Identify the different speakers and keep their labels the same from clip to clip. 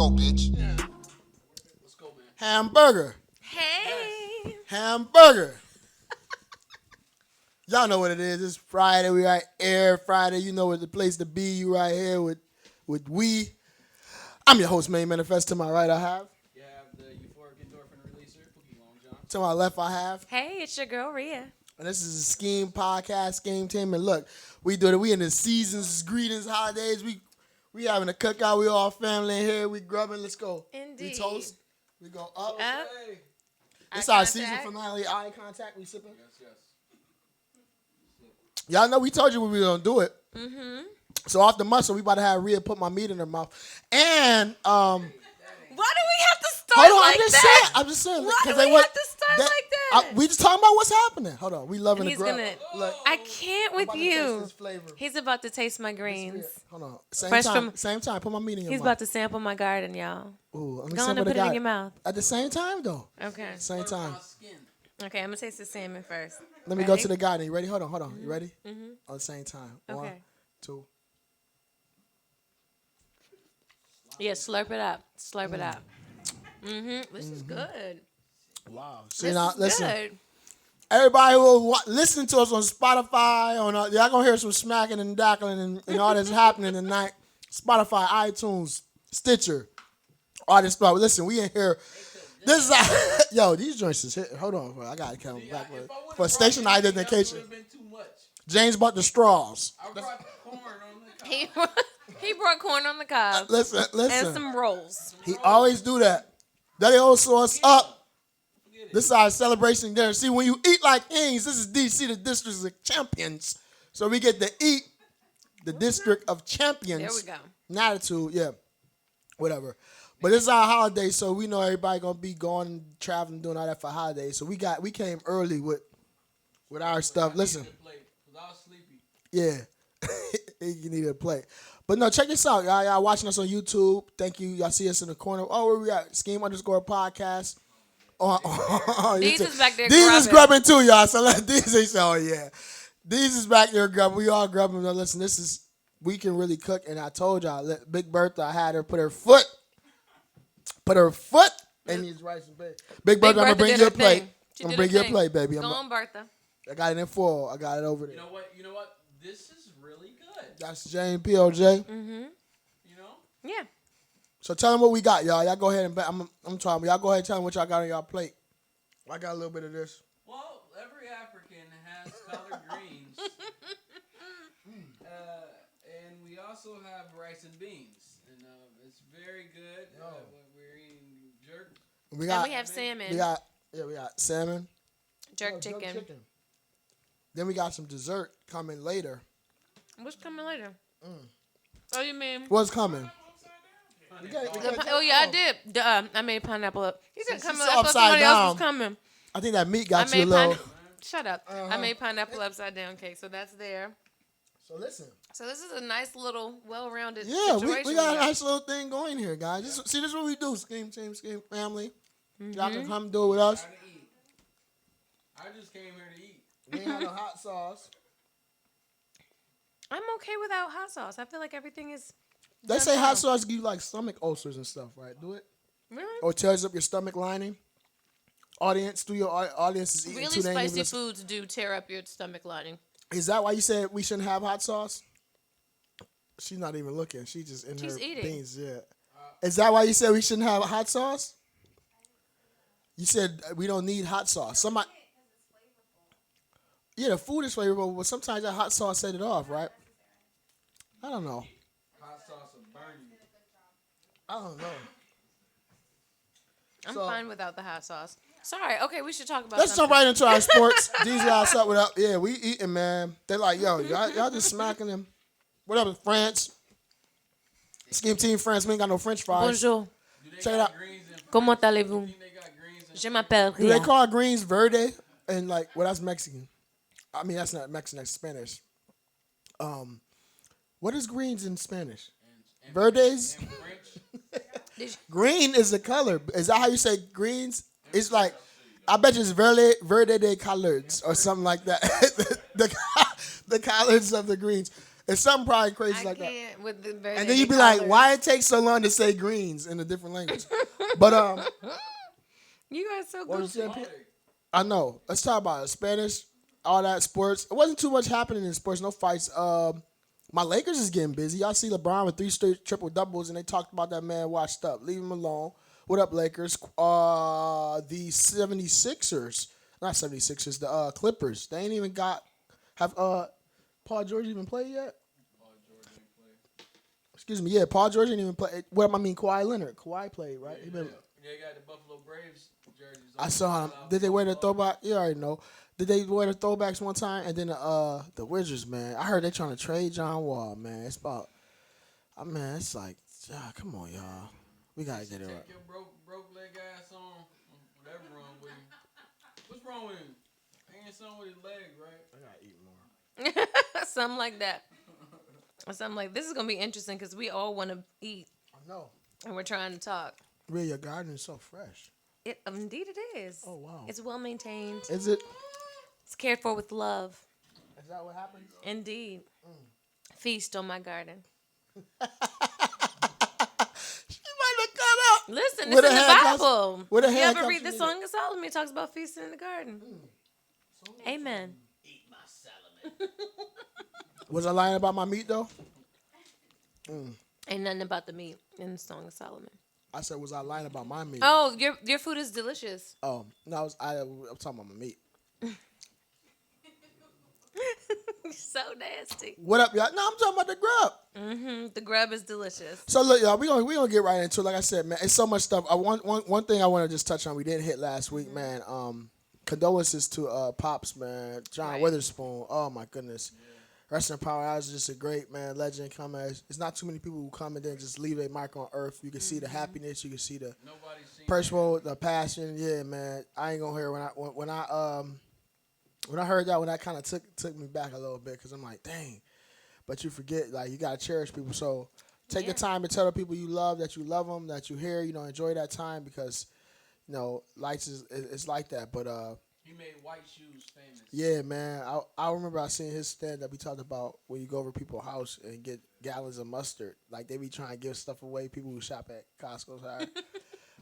Speaker 1: go, bitch.
Speaker 2: Yeah. Let's go, man.
Speaker 3: Hamburger.
Speaker 4: Hey.
Speaker 3: Hamburger. Y'all know what it is. It's Friday. We right air Friday. You know what the place to be. You right here with we. I'm your host, Main Manifest. To my right, I have.
Speaker 2: You have the euphoric endorphin releaser, Cookie Long John.
Speaker 3: To my left, I have.
Speaker 4: Hey, it's your girl Rhea.
Speaker 3: And this is a SKEAM podcast, SKEAM team. And look, we do it. We in the seasons, greetings, holidays. We having a cookout. We all family in here. We grubbing. Let's go.
Speaker 4: Indeed.
Speaker 3: We toast. We go up.
Speaker 4: Up.
Speaker 3: This
Speaker 4: Eye
Speaker 3: our
Speaker 4: contact.
Speaker 3: season finale. Eye contact. We sipping.
Speaker 2: Yes.
Speaker 3: Y'all know we told you we were gonna do it.
Speaker 4: Mm-hmm.
Speaker 3: So off the muscle, we about to have Rhea put my meat in her mouth. And
Speaker 4: Why do we have to start
Speaker 3: hold on,
Speaker 4: like that?
Speaker 3: I'm just saying.
Speaker 4: Why do
Speaker 3: 'cause
Speaker 4: we
Speaker 3: they want-
Speaker 4: have to start like that?
Speaker 3: we just talking about what's happening. Hold on, we loving
Speaker 4: And
Speaker 3: the
Speaker 4: he's
Speaker 3: grub.
Speaker 4: gonna.
Speaker 3: Look,
Speaker 4: I can't
Speaker 3: I'm
Speaker 4: with
Speaker 3: about to taste
Speaker 4: you.
Speaker 3: this flavor.
Speaker 4: He's about to taste my greens.
Speaker 3: Hold on, same
Speaker 4: Fresh
Speaker 3: time.
Speaker 4: from-
Speaker 3: Same time. Put my meat in your
Speaker 4: He's
Speaker 3: mouth.
Speaker 4: about to sample my garden, y'all.
Speaker 3: Ooh, let me
Speaker 4: Go on
Speaker 3: sample
Speaker 4: and
Speaker 3: the
Speaker 4: put it in
Speaker 3: guy.
Speaker 4: your mouth.
Speaker 3: At the same time though.
Speaker 4: Okay.
Speaker 3: Same time.
Speaker 4: Okay, I'm gonna taste the salmon first.
Speaker 3: Let me go to the garden. You ready? Hold on. You ready?
Speaker 4: Mm-hmm.
Speaker 3: On the same time.
Speaker 4: Okay.
Speaker 3: 1, 2.
Speaker 4: Yeah, slurp it up. Slurp it up. Mm-hmm. This is good.
Speaker 3: Wow. See
Speaker 4: This
Speaker 3: now,
Speaker 4: is
Speaker 3: listen.
Speaker 4: good.
Speaker 3: Everybody who will listen to us on Spotify, y'all gonna hear some smacking and dackling and all that's happening tonight. Spotify, iTunes, Stitcher, all this stuff. Listen, we in here. This is yo. These joints is hit. Hold on, I gotta come back for station identification.
Speaker 2: Been too much.
Speaker 3: James bought the straws.
Speaker 2: I brought corn on the
Speaker 4: He brought corn on the cob
Speaker 3: Listen.
Speaker 4: and some rolls.
Speaker 3: He always do that. That old sauce up. This is our celebration dinner. See, when you eat like kings, this is DC, the District of Champions. So we get to eat the District of Champions.
Speaker 4: There we go.
Speaker 3: Attitude, yeah. Whatever. But it's our holiday, so we know everybody gonna be going, traveling, doing all that for holidays. So we came early with our stuff. Listen.
Speaker 2: I was sleepy.
Speaker 3: Yeah. You need a plate. But no, check this out. Y'all watching us on YouTube. Thank you. Y'all see us in the corner. Oh, where we at? SKEAM_podcast.
Speaker 4: These is back there
Speaker 3: These
Speaker 4: grubbing.
Speaker 3: is grubbing too, y'all. So let these is, oh yeah. These is back there grubbing. We all grubbing. Now listen, we can really cook. And I told y'all, Big Bertha, I had her put her foot in these rice and beans. Big Bertha, I'm gonna bring you a plate. I'm gonna bring you a plate, baby.
Speaker 4: Go on, Bertha.
Speaker 3: I got it in full. I got it over there.
Speaker 2: You know what? This is really good.
Speaker 3: That's Jane POJ.
Speaker 4: Mm-hmm.
Speaker 2: You know?
Speaker 4: Yeah.
Speaker 3: So tell them what we got, y'all. Y'all go ahead and I'm talking. Y'all go ahead and tell them what y'all got on y'all plate. I got a little bit of this.
Speaker 2: Well, every African has collard greens. And we also have rice and beans. And it's very good. We're eating jerk.
Speaker 3: We got.
Speaker 4: And we have salmon.
Speaker 3: We got salmon.
Speaker 4: Jerk chicken.
Speaker 3: Then we got some dessert coming later.
Speaker 4: What's coming later? Oh, you mean?
Speaker 3: What's coming?
Speaker 4: I did. I made pineapple up. You can come
Speaker 3: she's
Speaker 4: up. I thought
Speaker 3: upside
Speaker 4: somebody else
Speaker 3: down.
Speaker 4: was coming.
Speaker 3: I think that meat got
Speaker 4: I
Speaker 3: you a
Speaker 4: made
Speaker 3: little.
Speaker 4: Shut up. I made pineapple upside down cake, so that's there.
Speaker 3: So listen.
Speaker 4: So this is a nice little, well-rounded
Speaker 3: Yeah,
Speaker 4: situation.
Speaker 3: we got a nice little thing going here, guys. This is what we do. SKEAM team, SKEAM family. Y'all can come do it with us.
Speaker 2: I just came here to eat.
Speaker 3: We ain't had no hot sauce.
Speaker 4: I'm okay without hot sauce. I feel like everything is.
Speaker 3: They say hot sauce give you like stomach ulcers and stuff, right? Do it.
Speaker 4: Really?
Speaker 3: Or tears up your stomach lining. Audience, through your audience is eating
Speaker 4: Really
Speaker 3: too. They ain't even
Speaker 4: spicy
Speaker 3: listen.
Speaker 4: foods do tear up your stomach lining.
Speaker 3: Is that why you said we shouldn't have hot sauce? She's not even looking. She's just in
Speaker 4: She's
Speaker 3: her
Speaker 4: eating.
Speaker 3: beans. Yeah. Is that why you said we shouldn't have hot sauce? You said we don't need hot sauce. Somebody. Yeah, the food is flavorful, but sometimes that hot sauce set it off, right? I don't know.
Speaker 2: Hot sauce will burn you.
Speaker 3: I don't know.
Speaker 4: I'm
Speaker 3: So-
Speaker 4: fine without the hot sauce. Sorry. Okay, we should talk about.
Speaker 3: Let's jump
Speaker 4: something.
Speaker 3: right into our sports. These guys up with up. Yeah, we eating, man. They're like, yo, y'all just smacking them. What up, France? SKEAM team France. We ain't got no French fries.
Speaker 4: Bonjour.
Speaker 3: Check it out.
Speaker 4: Comment allez-vous? Je m'appelle
Speaker 3: Do they
Speaker 4: Ria.
Speaker 3: call greens verde? And like, well, that's Mexican. I mean, that's not Mexican. That's Spanish. What is greens in Spanish? Verdes. Green is the color. Is that how you say greens? It's like, I bet you it's verde de coloreds or something like that. the colors of the greens. It's something probably crazy
Speaker 4: I
Speaker 3: like that.
Speaker 4: can't with the
Speaker 3: And then you'd be like, why it takes so long to say greens in a different language? But
Speaker 4: You guys so
Speaker 3: what
Speaker 4: good.
Speaker 3: you saying, Pete? I know. Let's talk about it. Spanish, all that sports. It wasn't too much happening in sports. No fights. My Lakers is getting busy. Y'all see LeBron with 3 straight triple doubles, and they talked about that man washed up. Leave him alone. What up, Lakers? The 76ers. Not 76ers. The Clippers. They ain't even have Paul George even played yet?
Speaker 2: Paul George ain't play.
Speaker 3: Excuse me. Yeah, Paul George didn't even play. What I mean, Kawhi Leonard. Kawhi played, right?
Speaker 2: Yeah,
Speaker 3: He been,
Speaker 2: they got the Buffalo Braves jerseys.
Speaker 3: I saw him. Did they wear the throwback? You already know. Did they wear the throwbacks one time? And then the Wizards, man. I heard they trying to trade John Wall, man. It's about, man, it's like, come on, y'all. We gotta get it right.
Speaker 2: Take your broke leg ass on. Whatever wrong with him. What's wrong with him? Ain't something with his leg, right?
Speaker 3: I gotta eat more.
Speaker 4: Something like that. Something like this is gonna be interesting because we all want to eat
Speaker 3: I know.
Speaker 4: and we're trying to talk.
Speaker 3: Really, your garden is so fresh.
Speaker 4: Indeed, it is.
Speaker 3: Oh, wow.
Speaker 4: It's well maintained.
Speaker 3: Is it?
Speaker 4: It's cared for with love.
Speaker 3: Is that what happens?
Speaker 4: Indeed. Feast on my garden.
Speaker 3: She might have cut up.
Speaker 4: Listen,
Speaker 3: With
Speaker 4: it's in
Speaker 3: a
Speaker 4: the
Speaker 3: hand
Speaker 4: Bible.
Speaker 3: with a
Speaker 4: If you
Speaker 3: hand
Speaker 4: ever
Speaker 3: cup
Speaker 4: read
Speaker 3: she
Speaker 4: the
Speaker 3: needed.
Speaker 4: Song of Solomon, it talks about feasting in the garden. Amen.
Speaker 2: Eat my salad.
Speaker 3: Was I lying about my meat, though?
Speaker 4: Ain't nothing about the meat in the Song of Solomon.
Speaker 3: I said, was I lying about my meat?
Speaker 4: Oh, your food is delicious.
Speaker 3: Oh, no, I'm talking about my meat.
Speaker 4: So nasty.
Speaker 3: What up, y'all? No, I'm talking about the grub.
Speaker 4: The grub is delicious.
Speaker 3: So look, y'all, we gonna get right into it. Like I said, man, it's so much stuff. One thing I want to just touch on. We didn't hit last week, man. Condolences to Pops, man. John
Speaker 4: Right.
Speaker 3: Witherspoon. Oh my goodness. Rest in power. That was just a great man, legend. It's not too many people who come and then just leave a mark on earth. You can see the happiness. You can see the
Speaker 2: Nobody's seen
Speaker 3: personal, the passion. Yeah, man. I ain't gonna hear when I heard that, when that kind of took me back a little bit, because I'm like, dang. But you forget, like, you gotta cherish people. So take the time to tell the people you love that you love them, that you hear. You know, enjoy that time, because you know, lights is like that. But
Speaker 2: He made white shoes famous.
Speaker 3: yeah, man. I remember I seen his stand up. He talked about when you go over people's house and get gallons of mustard. Like, they be trying to give stuff away. People who shop at Costco's high.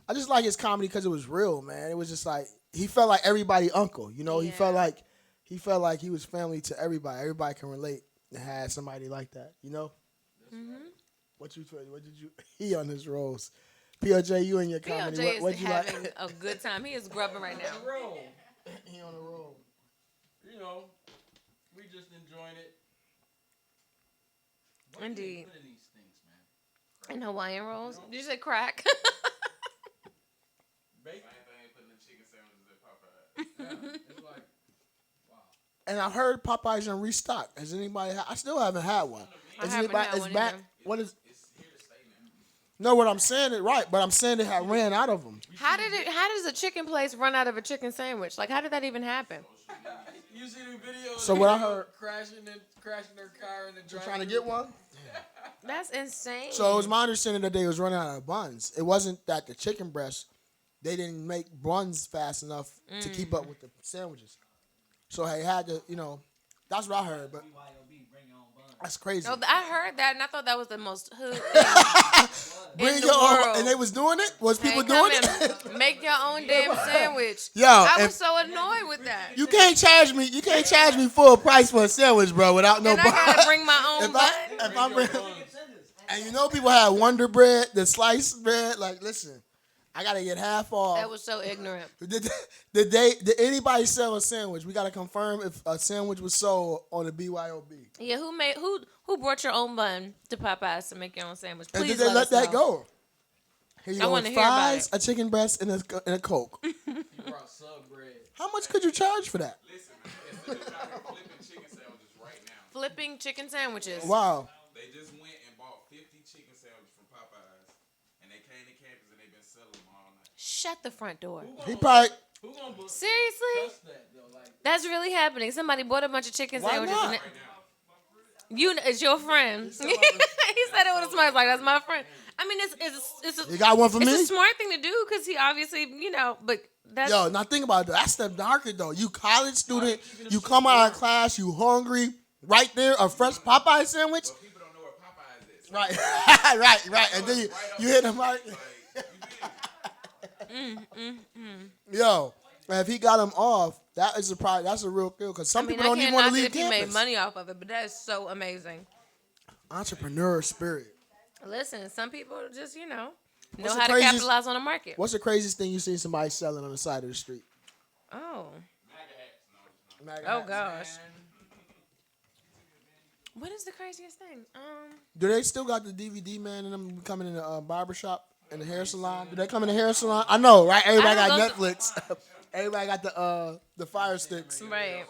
Speaker 3: I just like his comedy because it was real, man. It was just like, he felt like everybody uncle. You know, he felt like he was family to everybody. Everybody can relate and have somebody like that. You know. What did you? He on his rolls. POJ, you and your comedy.
Speaker 4: PLJ
Speaker 3: What
Speaker 4: is
Speaker 3: you
Speaker 4: having
Speaker 3: like?
Speaker 4: a good time. He is grubbing right now.
Speaker 2: On the roll.
Speaker 3: He on the roll.
Speaker 2: You know, we just enjoying it. What do they
Speaker 4: Indeed.
Speaker 2: put in these things, man?
Speaker 4: And Hawaiian rolls. Did you say crack?
Speaker 2: Bacon.
Speaker 1: Same thing putting the chicken sandwiches at Popeyes.
Speaker 2: Yeah, it's like, wow.
Speaker 3: And I've heard Popeyes in restock. Has anybody? I still haven't had one.
Speaker 4: I
Speaker 3: Is
Speaker 4: haven't
Speaker 3: anybody?
Speaker 4: had
Speaker 3: Is
Speaker 4: one
Speaker 3: back?
Speaker 4: either.
Speaker 3: What is?
Speaker 1: It's here to stay now.
Speaker 3: No, what I'm saying is right, but I'm saying they had ran out of them.
Speaker 4: How does a chicken place run out of a chicken sandwich? Like, how did that even happen?
Speaker 2: You see the video?
Speaker 3: So what I heard-
Speaker 2: crashing their car in the drive.
Speaker 3: Trying to get one.
Speaker 4: That's insane.
Speaker 3: So it was my understanding that they was running out of buns. It wasn't that the chicken breast, they didn't make buns fast enough to keep up with the sandwiches. So they had to, you know, that's what I heard. But that's crazy.
Speaker 4: No, I heard that, and I thought that was the most hood
Speaker 3: Bring
Speaker 4: in the
Speaker 3: your own,
Speaker 4: world.
Speaker 3: and they was doing it. Was people
Speaker 4: Hey,
Speaker 3: doing
Speaker 4: come
Speaker 3: it?
Speaker 4: in, make your own damn sandwich.
Speaker 3: Yo,
Speaker 4: I
Speaker 3: if-
Speaker 4: was so annoyed with that.
Speaker 3: You can't charge me. You can't charge me full price for a sandwich, bro, without no
Speaker 4: And I
Speaker 3: bun.
Speaker 4: gotta bring my own
Speaker 3: if
Speaker 4: bun.
Speaker 3: if I bring, and you know people have Wonder Bread, the sliced bread. Like, listen, I gotta get half off.
Speaker 4: That was so ignorant.
Speaker 3: Did anybody sell a sandwich? We gotta confirm if a sandwich was sold on the BYOB.
Speaker 4: Yeah, who brought your own bun to Popeyes to make your own sandwich?
Speaker 3: And
Speaker 4: Please
Speaker 3: did they let
Speaker 4: us
Speaker 3: that
Speaker 4: know.
Speaker 3: go? Here you
Speaker 4: I
Speaker 3: go,
Speaker 4: wanna hear about
Speaker 3: fries,
Speaker 4: it.
Speaker 3: a chicken breast, and a Coke.
Speaker 2: He brought sub bread.
Speaker 3: How much could you charge for that?
Speaker 1: Listen, man, instead of trying to flipping chicken sandwiches right now,
Speaker 4: Flipping chicken sandwiches.
Speaker 3: Wow.
Speaker 1: they just went and bought 50 chicken sandwiches from Popeyes, and they came to campus and they've been selling them all night.
Speaker 4: Shut the front door.
Speaker 3: He probably.
Speaker 2: Who gonna
Speaker 4: Seriously?
Speaker 2: trust that though? Like,
Speaker 4: That's really happening. Somebody bought a bunch of chicken
Speaker 3: Why
Speaker 4: sandwiches.
Speaker 3: not?
Speaker 4: And
Speaker 1: Right now.
Speaker 4: it's your friend. He said it with a smile. Like, that's my friend. I mean, it's
Speaker 3: You got one for
Speaker 4: it's
Speaker 3: me?
Speaker 4: a smart thing to do because he obviously, but that's
Speaker 3: Yo, now think about it. That's the market though. You college student, you come out of class, you hungry, right there, a fresh Popeye sandwich.
Speaker 1: But people don't know where Popeyes is.
Speaker 3: Right, right. And then you hit him right. Yo, and if he got him off, that is a probably that's a real kill because some people don't even want to leave
Speaker 4: if he
Speaker 3: campus.
Speaker 4: made money off of it, but that is so amazing.
Speaker 3: Entrepreneur spirit.
Speaker 4: Listen, some people just know
Speaker 3: What's
Speaker 4: how
Speaker 3: the
Speaker 4: to
Speaker 3: craziest-
Speaker 4: capitalize on the market.
Speaker 3: What's the craziest thing you seen somebody selling on the side of the street?
Speaker 4: Oh.
Speaker 3: MAGA
Speaker 4: Oh
Speaker 3: hats.
Speaker 4: gosh. What is the craziest thing?
Speaker 3: Do they still got the DVD man and them coming in the barbershop and the hair salon? Do they come in the hair salon? I know, right? Everybody
Speaker 4: I
Speaker 3: got
Speaker 4: don't go
Speaker 3: Netflix. Everybody got the fire sticks.
Speaker 4: Right.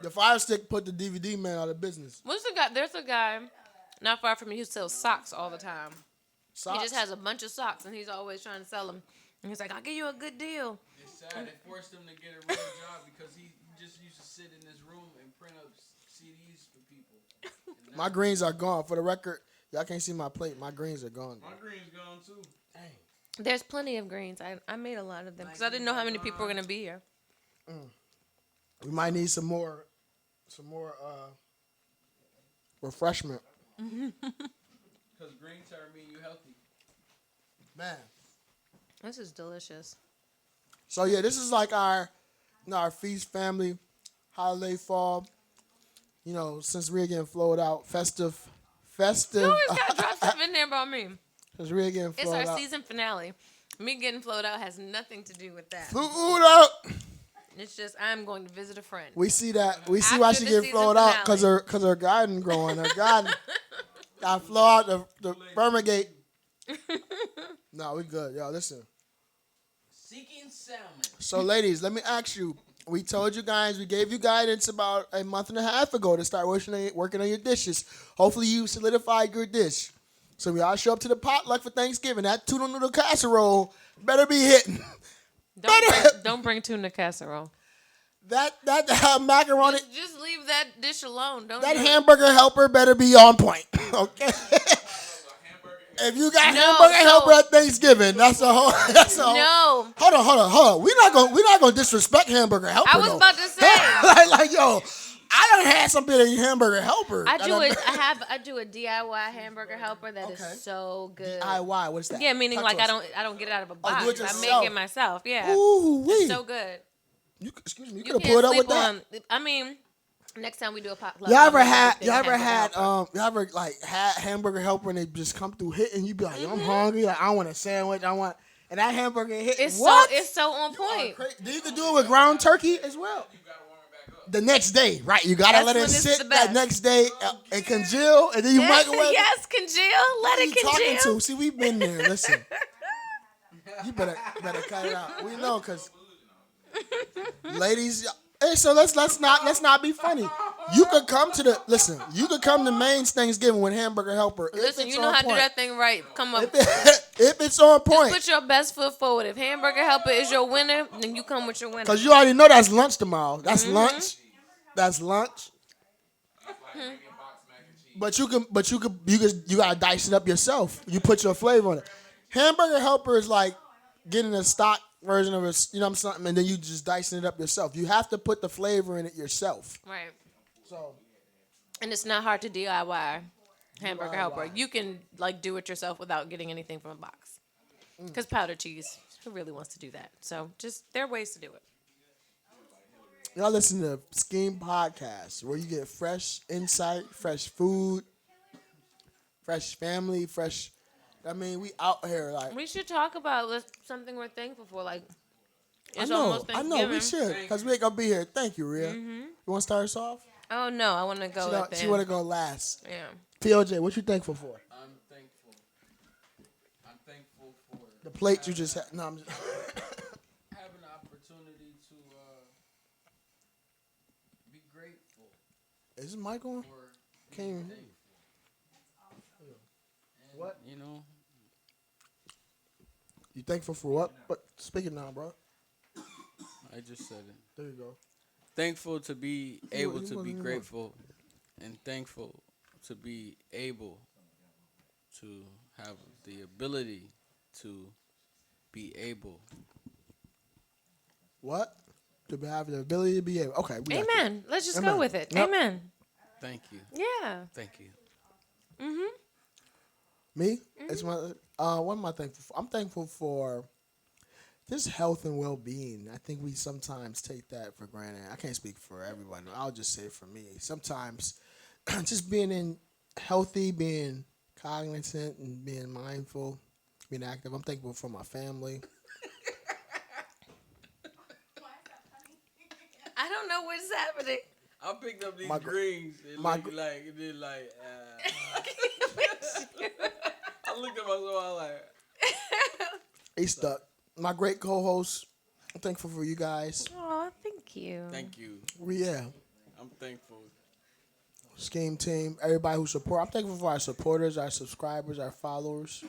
Speaker 3: The fire stick put the DVD man out of business.
Speaker 4: What's the guy? There's a guy not far from me who sells socks all the time.
Speaker 3: Socks?
Speaker 4: He just has a bunch of socks and he's always trying to sell them. And he's like, I'll give you a good deal.
Speaker 2: It's sad they forced him to get a real job because he just used to sit in this room and print up CDs for people.
Speaker 3: My greens are gone. For the record, y'all can't see my plate. My greens are gone.
Speaker 1: My green's gone too.
Speaker 4: There's plenty of greens. I made a lot of them because I didn't know how many people were going to be here.
Speaker 3: We might need some more refreshment.
Speaker 2: Because green term mean you healthy.
Speaker 3: Man.
Speaker 4: This is delicious.
Speaker 3: So yeah, this is like our feast family holiday fall. Since we're getting flowed out, festive.
Speaker 4: You always got to drop stuff in there about me.
Speaker 3: Since we're getting
Speaker 4: It's
Speaker 3: flowed
Speaker 4: our
Speaker 3: out.
Speaker 4: season finale. Me getting flowed out has nothing to do with that.
Speaker 3: Food up.
Speaker 4: It's just I'm going to visit a friend.
Speaker 3: We see that. We see
Speaker 4: After
Speaker 3: why she
Speaker 4: the
Speaker 3: get
Speaker 4: season
Speaker 3: flowed out
Speaker 4: finale.
Speaker 3: because her garden growing. Her garden got flow out the fumigate. No, we good. Yo, listen.
Speaker 2: Seeking salmon.
Speaker 3: So, ladies, let me ask you. We told you guys, we gave you guidance about a month and a half ago to start working on your dishes. Hopefully, you solidified your dish. So, we all show up to the potluck for Thanksgiving. That tuna noodle casserole better be hitting.
Speaker 4: Don't bring tuna casserole.
Speaker 3: That macaroni,
Speaker 4: Just leave that dish alone. Don't
Speaker 3: that
Speaker 4: do it.
Speaker 3: hamburger helper better be on point. Okay? If you got hamburger helper at Thanksgiving, that's a whole.
Speaker 4: No.
Speaker 3: Hold on. We're not gonna disrespect hamburger helper.
Speaker 4: I was
Speaker 3: though.
Speaker 4: about to say.
Speaker 3: like yo, I done had some bit of hamburger helper.
Speaker 4: I do a DIY hamburger helper that
Speaker 3: Okay.
Speaker 4: is so good.
Speaker 3: DIY. What's that?
Speaker 4: Yeah, meaning
Speaker 3: Talk
Speaker 4: like
Speaker 3: to
Speaker 4: I
Speaker 3: us.
Speaker 4: don't get it out of a
Speaker 3: do
Speaker 4: box.
Speaker 3: it
Speaker 4: I
Speaker 3: yourself.
Speaker 4: make it myself. Yeah.
Speaker 3: Ooh wee.
Speaker 4: It's so good.
Speaker 3: Excuse me. You
Speaker 4: You
Speaker 3: could have
Speaker 4: can't
Speaker 3: pulled up
Speaker 4: sleep
Speaker 3: with that.
Speaker 4: on. I mean, next time we do a potluck.
Speaker 3: You ever
Speaker 4: I'm gonna
Speaker 3: had
Speaker 4: get the hamburger helper.
Speaker 3: hamburger helper and they just come through hitting you be like, yo, I'm hungry, like I want a sandwich, and that hamburger hit.
Speaker 4: It's
Speaker 3: what?
Speaker 4: so on point.
Speaker 3: Then you can do it with ground turkey as well. The next day, right? You gotta
Speaker 4: That's
Speaker 3: let it
Speaker 4: when it's
Speaker 3: sit
Speaker 4: the
Speaker 3: that
Speaker 4: best.
Speaker 3: next day and congeal, and then you microwave.
Speaker 4: Yes, congeal. Let
Speaker 3: Who
Speaker 4: it
Speaker 3: you talking
Speaker 4: congeal.
Speaker 3: to? See, we've been there. Listen, you better cut it out. We know, cause ladies. Hey, so let's not be funny. You could come to Maine's Thanksgiving with hamburger helper. if
Speaker 4: Listen,
Speaker 3: it's
Speaker 4: you know
Speaker 3: on
Speaker 4: how to do
Speaker 3: point.
Speaker 4: that thing right. Come up.
Speaker 3: If it's on point,
Speaker 4: Put your best foot forward. If hamburger helper is your winner, then you come with your winner.
Speaker 3: cause you already know that's lunch tomorrow. That's lunch. That's lunch. But you gotta dice it up yourself. You put your flavor on it. Hamburger helper is like getting a stock version of it, something, and then you just dicing it up yourself. You have to put the flavor in it yourself.
Speaker 4: Right.
Speaker 3: So
Speaker 4: And it's not hard to DIY hamburger helper. You can do it yourself without getting anything from a box. Because powdered cheese, who really wants to do that? So there are ways to do it.
Speaker 3: y'all listen to SKEAM Podcast, where you get fresh insight, fresh food, fresh family, fresh. I mean, we out here like.
Speaker 4: We should talk about something we're thankful for. It's
Speaker 3: I
Speaker 4: almost
Speaker 3: know,
Speaker 4: Thanksgiving.
Speaker 3: we should, because we're gonna be here. Thank you, Rhea. You want to start us off?
Speaker 4: Oh no, I want to go with
Speaker 3: She want to go last.
Speaker 4: Yeah.
Speaker 3: POJ, what you thankful for?
Speaker 2: I'm thankful for
Speaker 3: The plate you just had. No, I'm just.
Speaker 2: having the opportunity to be grateful
Speaker 3: Is this mic on?
Speaker 2: for
Speaker 3: Can't even hear you. What?
Speaker 2: you know.
Speaker 3: You thankful for what? But speak it now, bro.
Speaker 2: I just said it.
Speaker 3: There you go.
Speaker 2: Thankful to be able to
Speaker 3: you
Speaker 2: be
Speaker 3: want.
Speaker 2: grateful, and thankful to be able to have the ability to be able.
Speaker 3: What? To have the ability to be able. Okay. We got you.
Speaker 4: Amen. Let's just
Speaker 3: Amen.
Speaker 4: go with it.
Speaker 3: Yep.
Speaker 4: Amen.
Speaker 2: Thank you.
Speaker 4: Yeah.
Speaker 2: Thank you.
Speaker 3: Me? It's my. What am I thankful for? I'm thankful for just health and well-being. I think we sometimes take that for granted. I can't speak for everyone. I'll just say it for me. Sometimes just being healthy, being cognizant, and being mindful, being active. I'm thankful for my family.
Speaker 4: I don't know what's happening.
Speaker 2: I picked up these
Speaker 3: My gr-
Speaker 2: greens. It
Speaker 3: my
Speaker 2: looked
Speaker 3: gr-
Speaker 2: like it did like. I looked at myself. I was like,
Speaker 3: He stuck. My great co-host. I'm thankful for you guys.
Speaker 4: Oh, thank you.
Speaker 2: thank you.
Speaker 3: Yeah.
Speaker 2: I'm thankful.
Speaker 3: SKEAM team, everybody who support. I'm thankful for our supporters, our subscribers, our followers,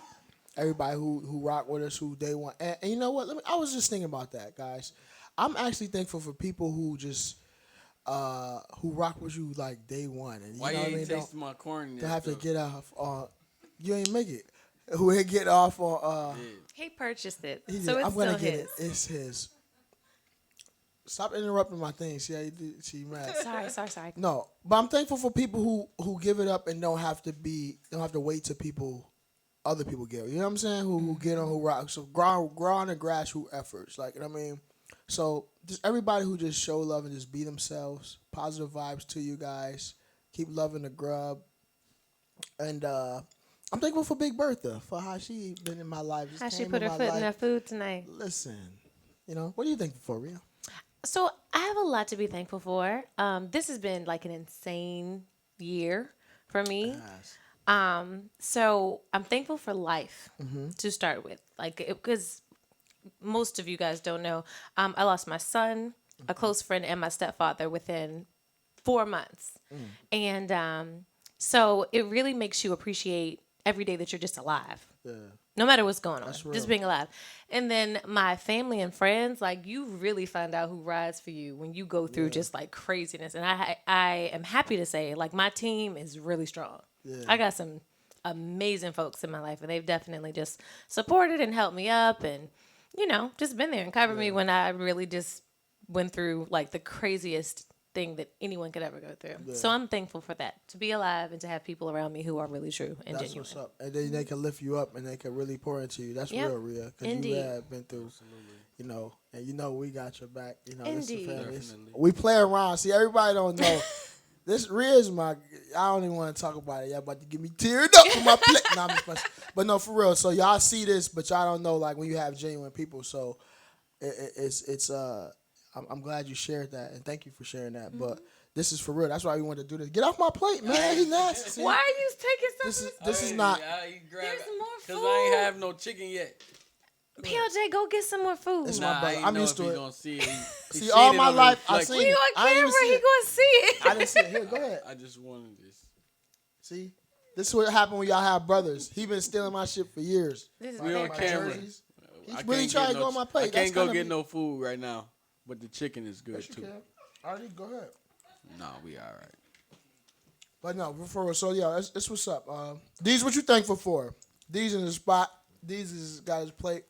Speaker 3: everybody who rock with us, who day one. And you know what? I was just thinking about that, guys. I'm actually thankful for people who just who rock with you like day one. And
Speaker 2: Why
Speaker 3: you know
Speaker 2: you
Speaker 3: what I
Speaker 2: ain't
Speaker 3: mean?
Speaker 2: tasting my corn?
Speaker 3: Don't have to get off. You ain't make it. Who ain't get off on?
Speaker 4: He purchased it,
Speaker 3: He
Speaker 4: so
Speaker 3: did.
Speaker 4: it's
Speaker 3: I'm gonna
Speaker 4: still
Speaker 3: get
Speaker 4: his.
Speaker 3: it. It's his. Stop interrupting my thing. See how you do? She mad.
Speaker 4: Sorry.
Speaker 3: No, but I'm thankful for people who give it up and don't have to wait till other people get it. You know what I'm saying? Who get on, who rock. So grow on the grass, who efforts. Like, you know what I mean? So just everybody who just show love and just be themselves. Positive vibes to you guys. Keep loving the Grub. And I'm thankful for Big Bertha for how she been in my life. Just
Speaker 4: How she
Speaker 3: came
Speaker 4: put
Speaker 3: in
Speaker 4: her
Speaker 3: my
Speaker 4: foot in
Speaker 3: life.
Speaker 4: her food tonight.
Speaker 3: Listen, what are you thankful for, Rhea?
Speaker 4: So I have a lot to be thankful for. This has been like an insane year for me. So I'm thankful for life to start with, because most of you guys don't know, I lost my son, a close friend, and my stepfather within 4 months, and so it really makes you appreciate every day that you're just alive.
Speaker 3: Yeah.
Speaker 4: No matter what's going on,
Speaker 3: That's real.
Speaker 4: just being alive. And then my family and friends, like, you really find out who rides for you when you go through just like craziness. And I am happy to say, like, my team is really strong.
Speaker 3: Yeah.
Speaker 4: I got some amazing folks in my life, and they've definitely just supported and helped me up, and just been there and covered me when I really just went through like the craziest thing that anyone could ever go through.
Speaker 3: Yeah.
Speaker 4: So I'm thankful for that, to be alive and to have people around me who are really true and
Speaker 3: That's
Speaker 4: genuine.
Speaker 3: what's up. And then they can lift you up and they can really pour into you. That's
Speaker 4: Yep.
Speaker 3: real, Rhea. Because you
Speaker 4: Indeed.
Speaker 3: have been through, and we got your back. This the
Speaker 4: Indeed.
Speaker 3: family.
Speaker 2: Definitely.
Speaker 3: We play around. See, everybody don't know. This Rhea's I don't even want to talk about it. Y'all about to get me teared up for my plate. Nah, I'm just messing. But no, for real. So y'all see this, but y'all don't know, like, when you have genuine people. So I'm glad you shared that, and thank you for sharing that. But this is for real. That's why we wanted to do this. Get off my plate, man. He nasty. See?
Speaker 4: Why are you taking
Speaker 3: This
Speaker 4: something?
Speaker 3: is this is not.
Speaker 4: There's more
Speaker 2: Cause
Speaker 4: food.
Speaker 2: I ain't have no chicken yet.
Speaker 4: PLJ, go get some more food.
Speaker 3: It's
Speaker 2: Nah,
Speaker 3: my brother.
Speaker 2: I ain't
Speaker 3: I'm
Speaker 2: know
Speaker 3: used
Speaker 2: if
Speaker 3: to
Speaker 2: he
Speaker 3: it.
Speaker 2: gonna see it. He
Speaker 3: See,
Speaker 2: seen
Speaker 3: all
Speaker 2: it
Speaker 3: my
Speaker 2: on the
Speaker 3: life, I
Speaker 2: reflection.
Speaker 3: seen
Speaker 4: We
Speaker 3: it.
Speaker 4: on
Speaker 3: I didn't
Speaker 4: camera,
Speaker 3: see
Speaker 4: he
Speaker 3: it.
Speaker 4: gonna see it.
Speaker 3: I didn't see it. Here, go ahead.
Speaker 2: I just wanted this.
Speaker 3: See, this is what happened when y'all have brothers. He been stealing my shit for years.
Speaker 4: This is
Speaker 2: We on
Speaker 3: My
Speaker 2: camera.
Speaker 3: jerseys. He's
Speaker 2: I
Speaker 3: really
Speaker 2: can't
Speaker 3: trying
Speaker 2: get
Speaker 3: to go on my plate.
Speaker 2: I
Speaker 3: That's
Speaker 2: can't go
Speaker 3: kinda
Speaker 2: get
Speaker 3: me.
Speaker 2: no food right now, but the chicken is good
Speaker 3: Yes, you
Speaker 2: too.
Speaker 3: can. Already, go ahead.
Speaker 2: No, we all right.
Speaker 3: But no, before so yeah, that's what's up. These what you thankful for? These in the spot. These is got his plate.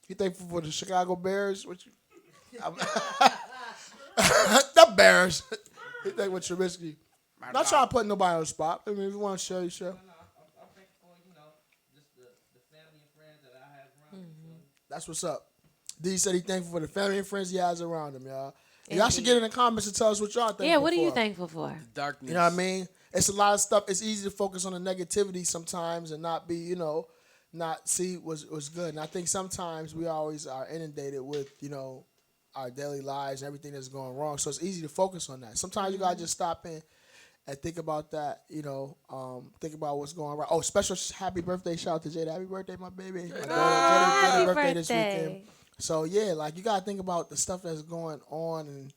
Speaker 3: You thankful for the Chicago Bears? What you? The Bears. He thankful for Trubisky. Not trying to put nobody on the spot. I mean, if you want to share, you share.
Speaker 2: Mm-hmm.
Speaker 5: I'm thankful, just the family and friends that I have around me.
Speaker 3: That's what's up. D said he thankful for the family and friends he has around him, y'all. Y'all should get in the comments and tell us what y'all thankful for.
Speaker 4: Yeah, what are you thankful for?
Speaker 2: Darkness.
Speaker 3: You know what I mean? It's a lot of stuff. It's easy to focus on the negativity sometimes and not be, not see what's good. And I think sometimes we always are inundated with, our daily lives and everything that's going wrong. So it's easy to focus on that. Sometimes you got to just stop in and think about that, think about what's going on. Oh, special happy birthday. Shout out to Jada. Happy birthday, my baby. My daughter,
Speaker 4: Happy
Speaker 3: Jada's
Speaker 4: birthday.
Speaker 3: this weekend. So, yeah, like, you got to think about the stuff that's going on and,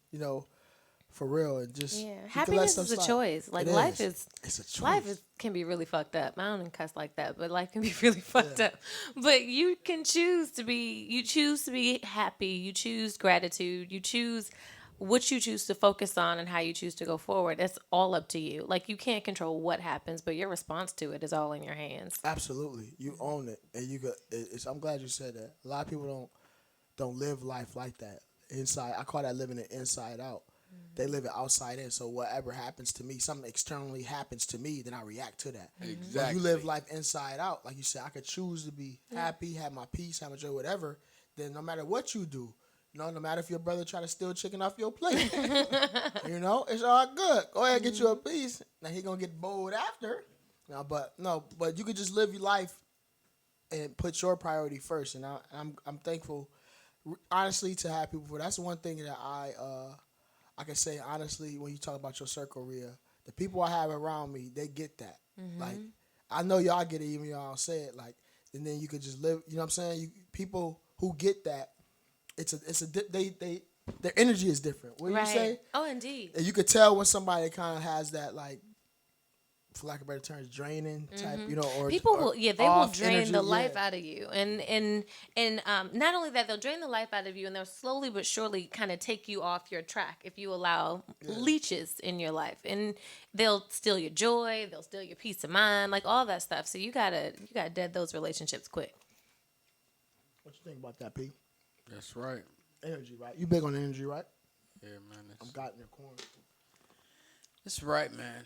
Speaker 3: for real. And just
Speaker 4: Yeah,
Speaker 3: you can let
Speaker 4: happiness
Speaker 3: stuff
Speaker 4: is a
Speaker 3: slide.
Speaker 4: choice. Like,
Speaker 3: It
Speaker 4: life
Speaker 3: is.
Speaker 4: is
Speaker 3: It's a choice.
Speaker 4: can be really fucked up. I don't even cuss like that, but life can be really fucked up. But you can choose to be happy. You choose gratitude. You choose what you choose to focus on and how you choose to go forward. That's all up to you. Like, you can't control what happens, but your response to it is all in your hands.
Speaker 3: Absolutely, you own it, and you got. I'm glad you said that. A lot of people don't live life like that. Inside, I call that living it inside out. They live it outside in. So whatever happens to me, something externally happens to me, then I react to that.
Speaker 2: Exactly.
Speaker 3: When you live life inside out, like you said, I could choose to be happy, have my peace, have my joy, whatever. Then no matter what you do, no matter if your brother try to steal chicken off your plate, it's all good. Go ahead, get you a piece. Now he gonna get bold after. But you could just live your life and put your priority first. And I'm thankful, honestly, to have people. That's the one thing that I can say honestly when you talk about your circle, Rhea. The people I have around me, they get that. Like I know y'all get it, even y'all don't say it. Like, and then you could just live. You know what I'm saying? People who get that, their energy is different. What do you say?
Speaker 4: Oh, indeed.
Speaker 3: And you could tell when somebody kind of has that, like, for lack of better terms, draining type, or
Speaker 4: people will, they will drain
Speaker 3: energy,
Speaker 4: the life out of you, and not only that, they'll drain the life out of you, and they'll slowly but surely kind of take you off your track if you allow leeches in your life, and they'll steal your joy, they'll steal your peace of mind, like all that stuff. So you gotta dead those relationships quick.
Speaker 3: What you think about that, P?
Speaker 2: That's right.
Speaker 3: Energy, right? You big on energy, right?
Speaker 2: Yeah, man.
Speaker 3: I'm got in your corner.
Speaker 2: That's right, man.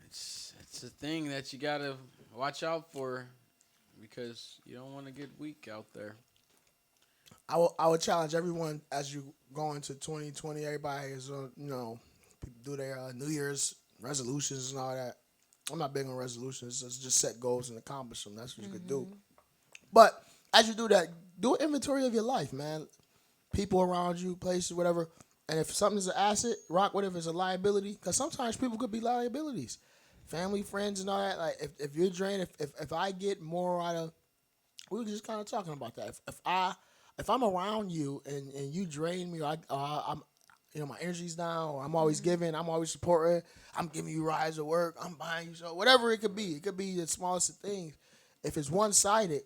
Speaker 2: It's a thing that you gotta watch out for because you don't want to get weak out there.
Speaker 3: I would challenge everyone as you go into 2020. Everybody is people do their New Year's resolutions and all that. I'm not big on resolutions. It's just set goals and accomplish them. That's what you could do. But as you do that, do an inventory of your life, man. People around you, places, whatever. And if something's an asset, rock with it. If it's a liability, because sometimes people could be liabilities. Family, friends, and all that. Like if you're drained, if I get more out of, we were just kind of talking about that. If I'm around you and you drain me, or I'm my energy's down, or I'm always giving, I'm always supporting, I'm giving you rides to work, I'm buying you so whatever it could be. It could be the smallest of things. If it's one sided,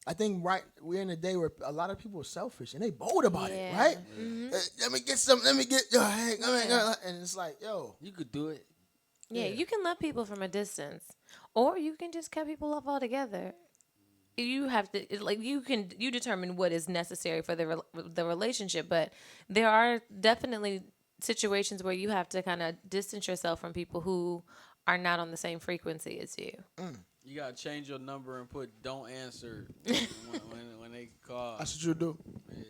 Speaker 3: I think we're in a day where a lot of people are selfish and they bold about it, right? Mm-hmm. Let me get some. Let me get your and it's like, yo,
Speaker 2: you could do it.
Speaker 4: Yeah, you can love people from a distance, or you can just cut people off altogether. You have to you determine what is necessary for the relationship, but there are definitely situations where you have to kind of distance yourself from people who are not on the same frequency as you.
Speaker 2: You gotta change your number and put "don't answer" when they call.
Speaker 3: That's what you do.
Speaker 2: Yeah.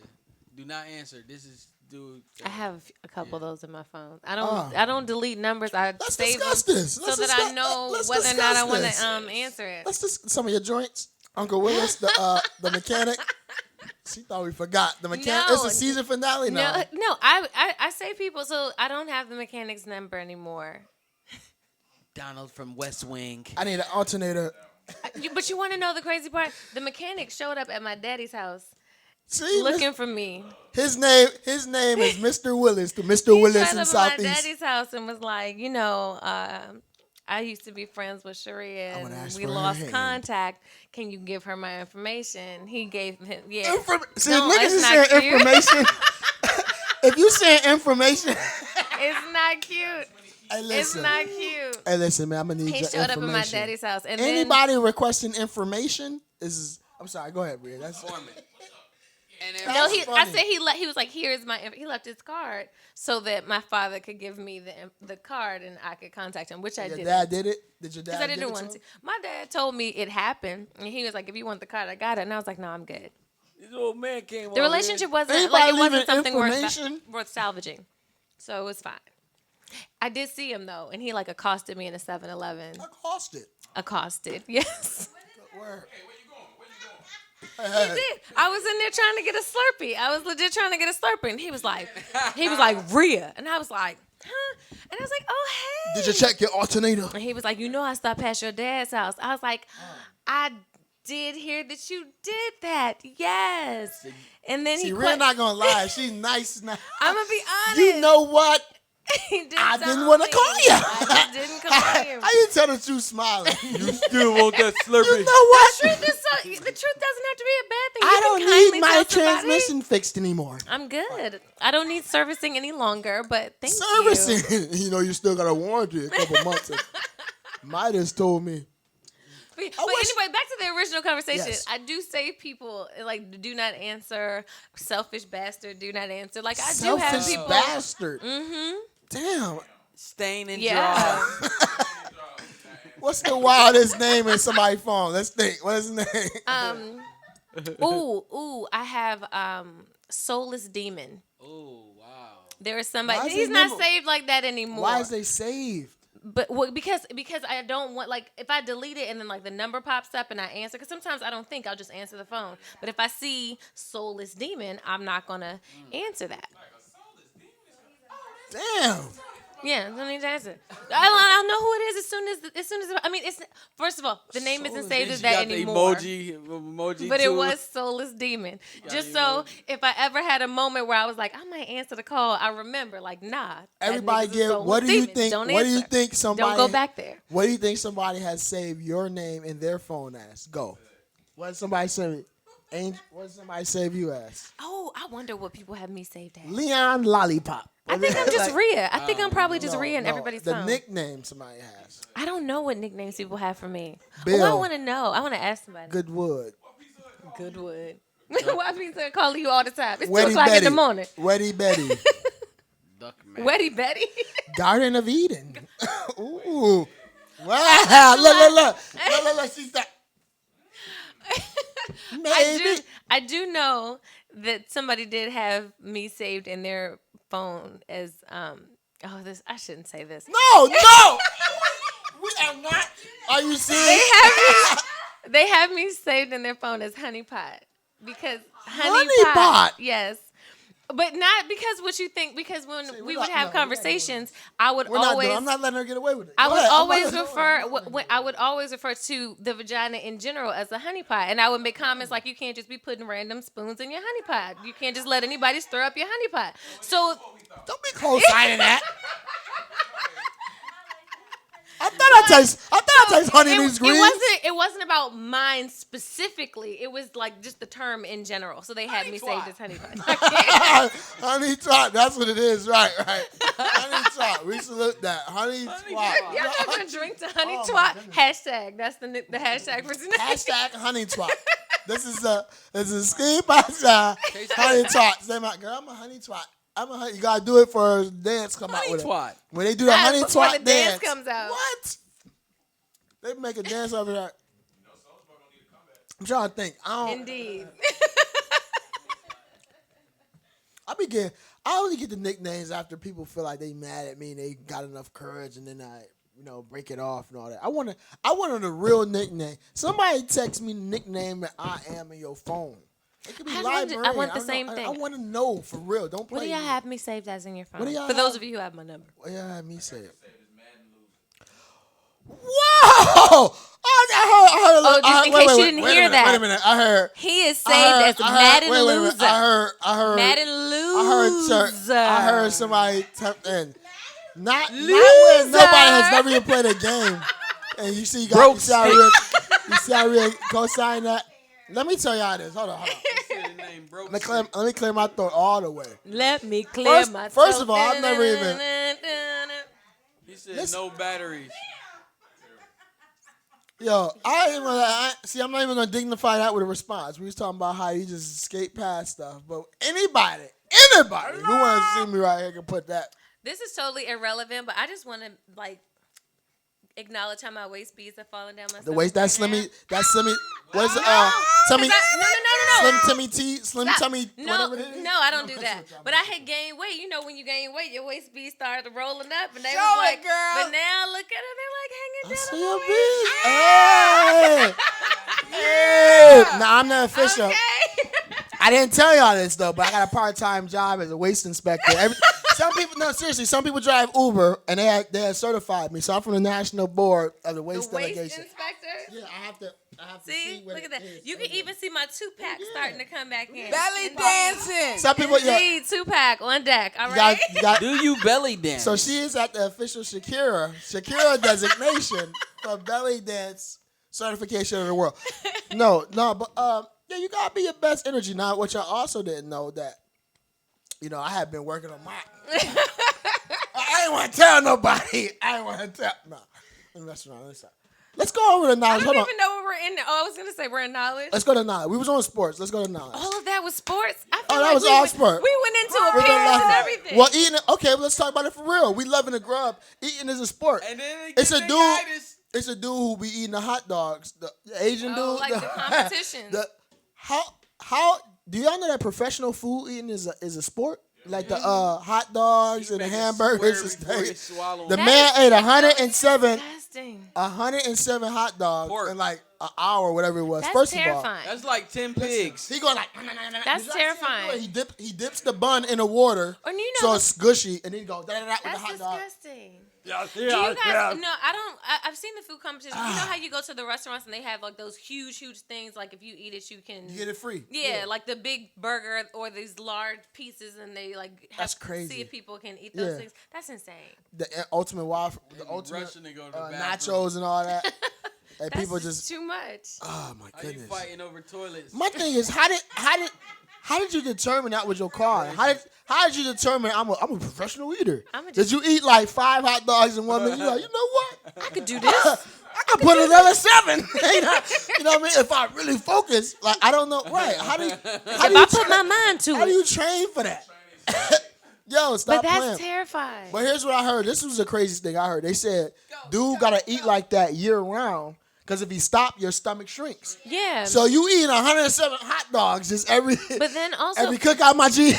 Speaker 2: Do not answer. This is dude.
Speaker 4: I have a couple of those in my phone. I don't delete numbers. I save them so that I know whether or not I want to answer it.
Speaker 3: Let's just some of your joints. Uncle Willis, the mechanic. She thought we forgot the mechanic. It's a season finale now.
Speaker 4: No. I save people, so I don't have the mechanic's number anymore.
Speaker 2: Donald from West Wing.
Speaker 3: I need an alternator.
Speaker 4: But you want to know the crazy part? The mechanic showed up at my daddy's house.
Speaker 3: See,
Speaker 4: looking for me.
Speaker 3: His name is Mr. Willis. To Mr. Willis in
Speaker 4: Southeast. He showed up at my daddy's house and was like, I used to be friends with Sharia, and we lost contact. Can you give her my information? He gave him,
Speaker 3: See, niggas is saying information. If you saying information,
Speaker 4: it's not cute.
Speaker 3: Hey, listen.
Speaker 4: It's not cute.
Speaker 3: Hey, listen, man. I'm gonna need your information.
Speaker 4: He showed up at my daddy's house, and
Speaker 3: anybody requesting information is. I'm sorry. Go ahead, Bria. That's
Speaker 4: No, I said he was like, here's my. He left his card so that my father could give me the card and I could contact him, which I did. Your dad
Speaker 3: did it? Did your dad?
Speaker 4: Because I didn't want to. My dad told me it happened, and he was like, if you want the card, I got it, and I was like, no, I'm good.
Speaker 2: This old man came.
Speaker 4: The relationship wasn't something worth salvaging, so it was fine. I did see him though, and he accosted me in a 7-Eleven. Accosted, yes.
Speaker 3: Where?
Speaker 4: He did. I was in there trying to get a Slurpee. I was legit trying to get a Slurpee, and he was like, Rhea, and I was like, huh? And I was like, oh hey.
Speaker 3: Did you check your alternator?
Speaker 4: And he was like, I stopped past your dad's house. I was like, I did hear that you did that. Yes. And then
Speaker 3: Rhea not gonna lie. She's nice now.
Speaker 4: I'm gonna be honest.
Speaker 3: You know what?
Speaker 4: I
Speaker 3: didn't want to call you.
Speaker 4: I didn't call you.
Speaker 3: How you tell the truth smiling?
Speaker 2: You still want that Slurpee?
Speaker 3: You know what?
Speaker 4: The truth doesn't have to be a bad thing.
Speaker 3: I don't need my transmission fixed anymore.
Speaker 4: I'm good. I don't need servicing any longer, but thank you.
Speaker 3: Servicing? You still got a warranty a couple months. Midas told me.
Speaker 4: Anyway, back to the original conversation.
Speaker 3: Yes.
Speaker 4: I do save people like do not answer, selfish bastard, do not answer. Like I do have
Speaker 3: Selfish
Speaker 4: people.
Speaker 3: bastard.
Speaker 4: Mm-hmm.
Speaker 3: Damn.
Speaker 2: Stain and
Speaker 4: Yeah.
Speaker 3: What's the wildest name in somebody's phone? Let's think. What is his name?
Speaker 4: I have soulless demon.
Speaker 2: Oh wow.
Speaker 4: There is somebody.
Speaker 3: Why is
Speaker 4: He's
Speaker 3: his
Speaker 4: not
Speaker 3: number-
Speaker 4: saved like that anymore.
Speaker 3: Why is they saved?
Speaker 4: But because I don't want, like, if I delete it and then like the number pops up and I answer, because sometimes I don't think, I'll just answer the phone. But if I see soulless demon, I'm not gonna answer that.
Speaker 3: Damn.
Speaker 4: Yeah, I need to answer. I'll know who it is as soon as I mean, it's first of all, the name isn't saved as that anymore.
Speaker 2: Emoji.
Speaker 4: But it
Speaker 2: too.
Speaker 4: was soulless demon. Just so
Speaker 2: emoji.
Speaker 4: if I ever had a moment where I was like, I might answer the call, I remember like, nah. that
Speaker 3: Everybody
Speaker 4: nigga's a
Speaker 3: give.
Speaker 4: soulless
Speaker 3: What do you
Speaker 4: demon.
Speaker 3: think?
Speaker 4: Don't
Speaker 3: What do you
Speaker 4: answer.
Speaker 3: think somebody?
Speaker 4: Don't go back there.
Speaker 3: What do you think somebody has saved your name in their phone as? Go. What did somebody save me? Angel, what did somebody save you as?
Speaker 4: Oh, I wonder what people have me saved as.
Speaker 3: Leon Lollipop.
Speaker 4: I think I'm just
Speaker 3: Like,
Speaker 4: Rhea. I think I'm probably just
Speaker 3: no,
Speaker 4: Rhea in
Speaker 3: no,
Speaker 4: everybody's
Speaker 3: the
Speaker 4: phone.
Speaker 3: nickname somebody has.
Speaker 4: I don't know what nicknames people have for me.
Speaker 3: Bill.
Speaker 4: Oh, I want to know. I want to ask somebody.
Speaker 3: Goodwood.
Speaker 4: Goodwood. Why people calling you all the time? It's 2
Speaker 3: Weddy
Speaker 4: o'clock
Speaker 3: Betty.
Speaker 4: in the morning.
Speaker 3: Weddy Betty.
Speaker 2: Duck man.
Speaker 4: Weddy Betty.
Speaker 3: Garden of Eden. Ooh. Wow. Look. She's that. Maybe.
Speaker 4: I do know that somebody did have me saved in their phone as this I shouldn't say this.
Speaker 3: No. We are not. Are you serious?
Speaker 4: They have me saved in their phone as honeypot because
Speaker 3: Honeypot?
Speaker 4: honeypot. Yes. But not because what you think, because when
Speaker 3: See,
Speaker 4: we
Speaker 3: we're
Speaker 4: would
Speaker 3: not-
Speaker 4: have
Speaker 3: no, we're not doing
Speaker 4: conversations, I would
Speaker 3: We're not
Speaker 4: always
Speaker 3: doing. I'm not letting her get away with it.
Speaker 4: I
Speaker 3: Go
Speaker 4: would
Speaker 3: ahead.
Speaker 4: always I would always refer to the vagina in general as a honeypot, and I would make comments like, "You can't just be putting random spoons in your honeypot. You can't just let anybody stir up your honeypot." So
Speaker 3: Don't be co-signing that. I thought I taste honey in these greens.
Speaker 4: it wasn't about mine specifically. It was like just the term in general. So they had me saved as honeypot.
Speaker 3: Honey twat. That's what it is. Right. Honey twat. We salute that. Honey twat.
Speaker 4: Y'all not gonna drink to honey twat? Hashtag. That's the hashtag for tonight.
Speaker 3: Hashtag honey twat. This is SKEAM Enterprises honey twat. Say my girl, I'm a honey twat. You gotta do it for dance. Come out
Speaker 2: Honey
Speaker 3: with
Speaker 2: twat.
Speaker 3: it. When they do the honey
Speaker 4: before
Speaker 3: twat
Speaker 4: the dance comes out.
Speaker 3: What? They make a dance over that. I'm trying to think.
Speaker 4: Indeed.
Speaker 3: I only get the nicknames after people feel like they mad at me and they got enough courage, and then I break it off and all that. I want the real nickname. Somebody text me the nickname that I am in your phone. It could be librarian.
Speaker 4: I want the
Speaker 3: don't
Speaker 4: same
Speaker 3: know.
Speaker 4: thing.
Speaker 3: I want to know for real. Don't play.
Speaker 4: What do y'all
Speaker 3: me.
Speaker 4: have me saved as in your phone?
Speaker 3: What do y'all
Speaker 4: For those
Speaker 3: have?
Speaker 4: of you who have my number.
Speaker 3: What y'all have me say it? Whoa!
Speaker 4: In case you didn't hear that.
Speaker 3: Wait a minute. I heard.
Speaker 4: He is saved as Madden
Speaker 3: wait a minute.
Speaker 4: Loser.
Speaker 3: I heard.
Speaker 4: Madden Loser.
Speaker 3: I heard somebody type in. Not when nobody has never even played a game. And you see how real co-sign that. Let me tell y'all this. Hold on. Let me clear my throat all the way.
Speaker 4: Let me clear my throat.
Speaker 3: First of all, I've never even.
Speaker 2: He said no batteries.
Speaker 3: Yo, I'm not even gonna dignify that with a response. We was talking about how you just skate past stuff, but anybody who wants to see me right here can put that.
Speaker 4: This is totally irrelevant, but I just want to acknowledge how my waist beads are falling down my
Speaker 3: The waist, that's Slimmy. What's tummy?
Speaker 4: No.
Speaker 3: Slim Timmy T, Slim Tummy.
Speaker 4: No,
Speaker 3: whatever it is.
Speaker 4: no, I don't do that. But I had gained weight. You know, when you gain weight, your waist beads started rolling up, and they
Speaker 2: Show
Speaker 4: was
Speaker 2: it,
Speaker 4: like,
Speaker 2: girl.
Speaker 4: But now look at her, they're like hanging
Speaker 3: I
Speaker 4: down.
Speaker 3: see
Speaker 4: on
Speaker 3: your
Speaker 4: my waist.
Speaker 3: bitch. Hey. Nah, I'm the official.
Speaker 4: Okay.
Speaker 3: I didn't tell y'all this though, but I got a part-time job as a waste inspector. Some people drive Uber and they had certified me. So I'm from the national board of the waste
Speaker 4: The waist
Speaker 3: delegation.
Speaker 4: inspector.
Speaker 3: Yeah, I have to
Speaker 4: See,
Speaker 3: what
Speaker 4: look
Speaker 3: it
Speaker 4: at that.
Speaker 3: is.
Speaker 4: You can even see my 2-pack starting to come back in.
Speaker 2: Belly dancing.
Speaker 3: Some people, yeah.
Speaker 4: Indeed, 2-pack on deck. All
Speaker 3: You
Speaker 4: right.
Speaker 3: got-
Speaker 2: Do you belly dance?
Speaker 3: so she is at the official Shakira designation for belly dance certification of the world. No, but yeah, you gotta be your best energy. Now, what y'all also didn't know that, I have been working on my. I ain't want to tell nobody. I ain't want to tell. No, let me mess around. Let me stop. Let's go over to
Speaker 4: I
Speaker 3: knowledge.
Speaker 4: don't
Speaker 3: Hold on.
Speaker 4: even know what we're in. Oh, I was gonna say we're in knowledge.
Speaker 3: Let's go to knowledge. We was on sports. Let's go to knowledge.
Speaker 4: All of that was sports. I feel
Speaker 3: Oh, that
Speaker 4: like
Speaker 3: was
Speaker 4: we
Speaker 3: all
Speaker 4: went,
Speaker 3: sport.
Speaker 4: We went into
Speaker 3: We're gonna
Speaker 4: appearance and
Speaker 3: laugh.
Speaker 4: everything.
Speaker 3: Well, eating. Okay, let's talk about it for real. We loving the grub. Eating is a sport.
Speaker 2: And then
Speaker 3: It's a dude. It's a dude who be eating the hot dogs. The Asian dude.
Speaker 4: like the competition.
Speaker 3: How do y'all know that professional food eating is a sport? Like the hot dogs and the hamburgers and steaks. The man ate 107
Speaker 4: Disgusting.
Speaker 3: 107 hot dogs
Speaker 2: Pork.
Speaker 3: in like an hour or whatever it was.
Speaker 4: That's
Speaker 3: First
Speaker 4: terrifying.
Speaker 2: That's like 10 pigs.
Speaker 3: He going like.
Speaker 4: That's
Speaker 3: Did y'all see him do
Speaker 4: terrifying.
Speaker 3: it? He dips the bun in the water,
Speaker 4: Or you
Speaker 3: so
Speaker 4: know,
Speaker 3: it's gushy, and then he goes with the
Speaker 4: that's
Speaker 3: hot dog.
Speaker 4: disgusting.
Speaker 2: Yeah,
Speaker 4: Do you guys? No, I don't. I've seen the food competition. You know how you go to the restaurants and they have like those huge things. Like if you eat it, you can.
Speaker 3: You get it free.
Speaker 4: Yeah, like the big burger or these large pieces, and they like have
Speaker 3: That's
Speaker 4: to
Speaker 3: crazy.
Speaker 4: see if people can eat those
Speaker 3: Yeah.
Speaker 4: things. That's insane.
Speaker 3: The ultimate wild, the ultimate
Speaker 2: rushing to go to the bathroom.
Speaker 3: nachos and all that. And
Speaker 4: That's
Speaker 3: people just.
Speaker 4: too much.
Speaker 3: Oh my
Speaker 2: How you
Speaker 3: goodness.
Speaker 2: fighting over toilets?
Speaker 3: My thing is, how did you determine that was your card? How did you determine I'm a professional eater? Did you eat like 5 hot dogs in 1 minute? You like, you know what?
Speaker 4: I could do this.
Speaker 3: I could put another 7. You know what I mean? If I really focus, like I don't know. Right? How do
Speaker 4: If
Speaker 3: you
Speaker 4: I put my mind to
Speaker 3: how do
Speaker 4: it.
Speaker 3: you train for that? Yo, stop
Speaker 4: But that's
Speaker 3: playing.
Speaker 4: terrifying.
Speaker 3: But here's what I heard. This was the craziest thing I heard. They said, dude gotta eat like that year round. Because if you stop, your stomach shrinks.
Speaker 4: Yeah.
Speaker 3: So you eating 107 hot dogs just every
Speaker 4: but then also,
Speaker 3: every cookout my G.